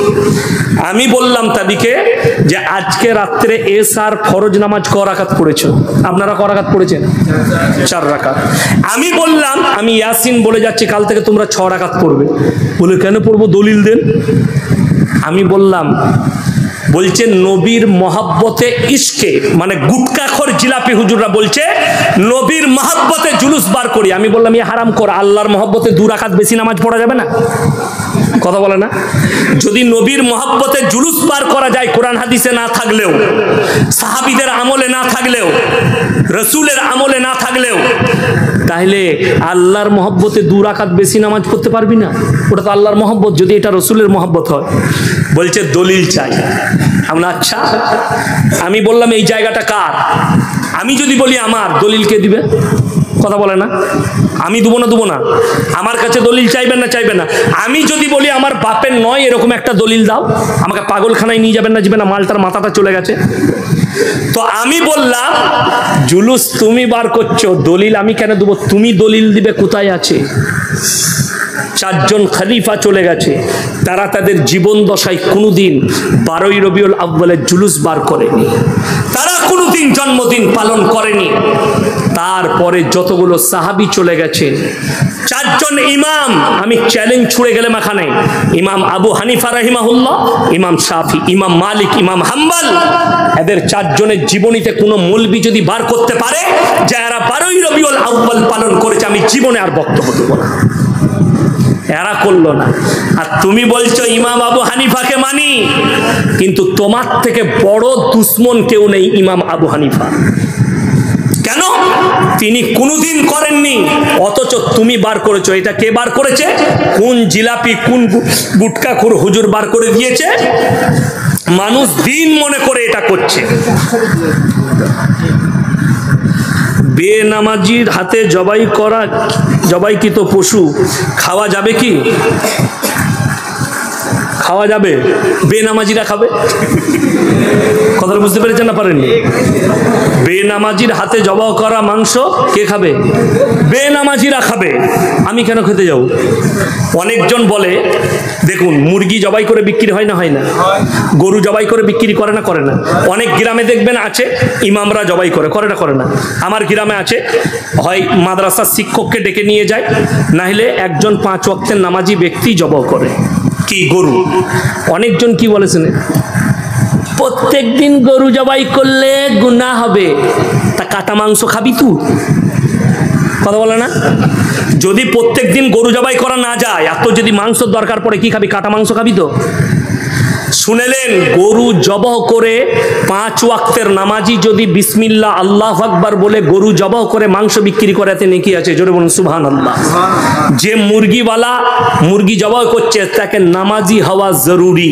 আমি বললাম তাদেরকে যে আজকে রাত্রে এশার ফরজ নামাজ ক রাকাত পড়েছো? আপনারা ক রাকাত পড়েছেন? 4 রাকাত। আমি বললাম আমি ইয়াসিন বলে যাচ্ছি, কাল থেকে তোমরা 6 রাকাত পড়বে। বলে কেন পড়বো? দলিল দেন। আমি বললাম, বলছে নবীর মহাব্বতে ইশকে, মানে গুটকাখোর জিলাপি হুজুররা বলছে নবীর মহাব্বতে জুলুস বার করি। আমি বললাম এ হারাম কর, আল্লাহর মহাব্বতে 2 রাকাত বেশি নামাজ পড়া যাবে না? কথা বলে না? যদি নবীর মহাব্বতে জুলুস বার করা যায়, কোরআন হাদিসে না থাকলেও, সাহাবীদের আমলে না থাকলেও, রাসূলের আমলে না থাকলেও, তাহলে আল্লাহর মহব্বতে 2 রাকাত বেশি নামাজ পড়তে পারবি না? ওটা তো আল্লাহর মহব্বত, যদি এটা রসুলের মহব্বত হয়। বলছে দলিল চাই। আমরা আচ্ছা, আমি বললাম এই জায়গাটা কার? আমি যদি বলি আমার, দলিল কে দিবে? কথা বলে না? আমি দেবো না? আমার কাছে দলিল চাইবেন না? চাইবেন না? আমি যদি বলি আমার বাপের নয়, এরকম একটা দলিল দাও, আমাকে পাগলখানায় নিয়ে যাবেন না? মালটার মাথাটা চলে গেছে। তো আমি বললাম জুলুস তুমি বার করছো, দলিল আমি কেন দেবো? তুমি দলিল দিবে কোথায় আছে? 4 জন খলিফা চলে গেছে, তারা তাদের জীবন দশায় কোনোদিন 12ই রবিউল আউয়ালের জুলুস বার করেনি, তারা কোনোদিন জন্মদিন পালন করেনি। তারপরে যতগুলো সাহাবী চলে গেছে, 4 জন ইমাম, আমি চ্যালেঞ্জ ছুড়ে গেলাম এখানে, ইমাম আবু হানিফা রাহিমাহুল্লাহ, ইমাম শাফি, ইমাম মালিক, ইমাম হাম্বল, এদের 4 জনের জীবনীতে কোনো মৌলবি যদি বার করতে পারে যে এরা 12ই রবিউল আউয়াল পালন করেছে, আমি জীবনে আর বক্তব্য দেব না। এরা করলো না। আর তুমি বলছো ইমাম আবু হানিফাকে মানি, কিন্তু তোমার থেকে বড় দুশ্মন কেউ নেই ইমাম আবু হানিফা। কেন? তিনি কোনোদিন করেননি, অথচ তুমি বার করেছো। এটা কে বার করেছে? কোন জিলাপি, কোন গুটকাখোর হুজুর বার করে দিয়েছে? মানুষ দিন মনে করে এটা করছে। বেনামাজির হাতে জবাইকৃত পশু খাওয়া যাবে কি? খাওয়া যাবে? বেনামাজিরা খাবে? কথাটা বুঝতে পেরেছেন না পারেননি? বেনামাজির হাতে জবাই করা মাংস কে খাবে? বেনামাজিরা খাবে। আমি কেন খেতে যাব? অনেকজন বলে, দেখুন মুরগি জবাই করে বিক্রি হয় না? হয় না? গরু জবাই করে বিক্রি করে না? করে না? অনেক গ্রামে দেখবেন আছে ইমামরা জবাই করে না? করে না? আমার গ্রামে আছে, হয় মাদ্রাসার শিক্ষককে ডেকে নিয়ে যায়, নাহলে একজন 5 ওয়াক্তের নামাজি ব্যক্তি জবাই করে কি গরু। অনেকজন কি বলেছেন, প্রত্যেক দিন গরু জবাই করলে গুনাহ হবে, তা কাটা মাংস খাবি তুই? কথা বলে না? যদি প্রত্যেক দিন গরু জবাই করা না যায় আর তোর যদি মাংসের দরকার পড়ে, কি খাবি? কাটা মাংস খাবি তো? শুনেলেন, গরু জবাহ করে 5 ওয়াক্তের নামাজি যদি বিসমিল্লাহ আল্লাহু আকবার বলে গরু জবাহ করে মাংস বিক্রি করে, এতে নেকি আছে। জোরে বলুন সুবহানাল্লাহ। যে মুরগিওয়ালা মুরগি জবাহ করছে তাকে নামাজি হওয়া জরুরি।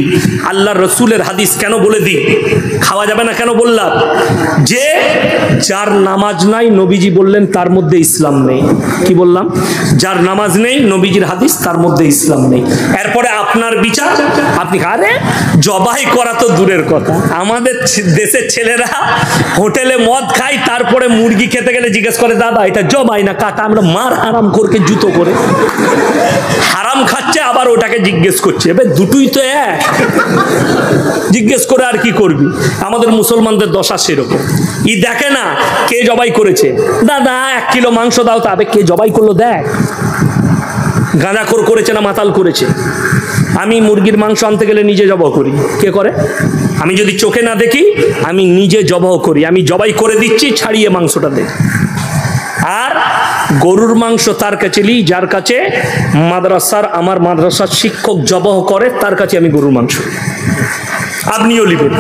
আল্লাহর রসুলের হাদিস কেন বলে দিই, খাওয়া যাবে না কেন বললাম? যে যার নামাজ নাই, নবীজি বললেন তার মধ্যে ইসলাম নেই। কি বললাম? যার নামাজ নেই, নবীজির হাদিস, তার মধ্যে ইসলাম নেই। এরপরে আপনার বিচার, আপনি আরে জবাই করা তো দূরের কথা, আমাদের দেশের ছেলেরা হোটেলে মদ খায়, তারপরে মুরগি খেতে গেলে জিজ্ঞেস করে দাদা এটা জবাই না কাটা? আমরা মার হারাম করকে জুতো করে হারাম খাচ্ছে, আবার ওটাকে জিজ্ঞেস করছে। এবার দুটোই তো এক, জিজ্ঞেস করে আর কি করবি? আমাদের মুসলমানদের দশা সেরকম। ই দেখে না কে জবাই করেছে, দাদা 1 কিলো মাংস দাও, তবে কে জবাই করলো দেখ। গাঁজাখোর করেছে না মাতাল করেছে? আমি মুরগির মাংস আনতে গেলে নিজে জবাই করি। কে করে? আমি যদি চোখে না দেখি, আমি নিজে জবাই করি। আমি জবাই করে দিচ্ছি, ছাড়িয়ে মাংসটা দে। আর গরুর মাংস তার কাছে নিই যার কাছে আমার মাদ্রাসার শিক্ষক জবাই করে, তার কাছে আমি গরুর মাংস। আপনিও নেবেন।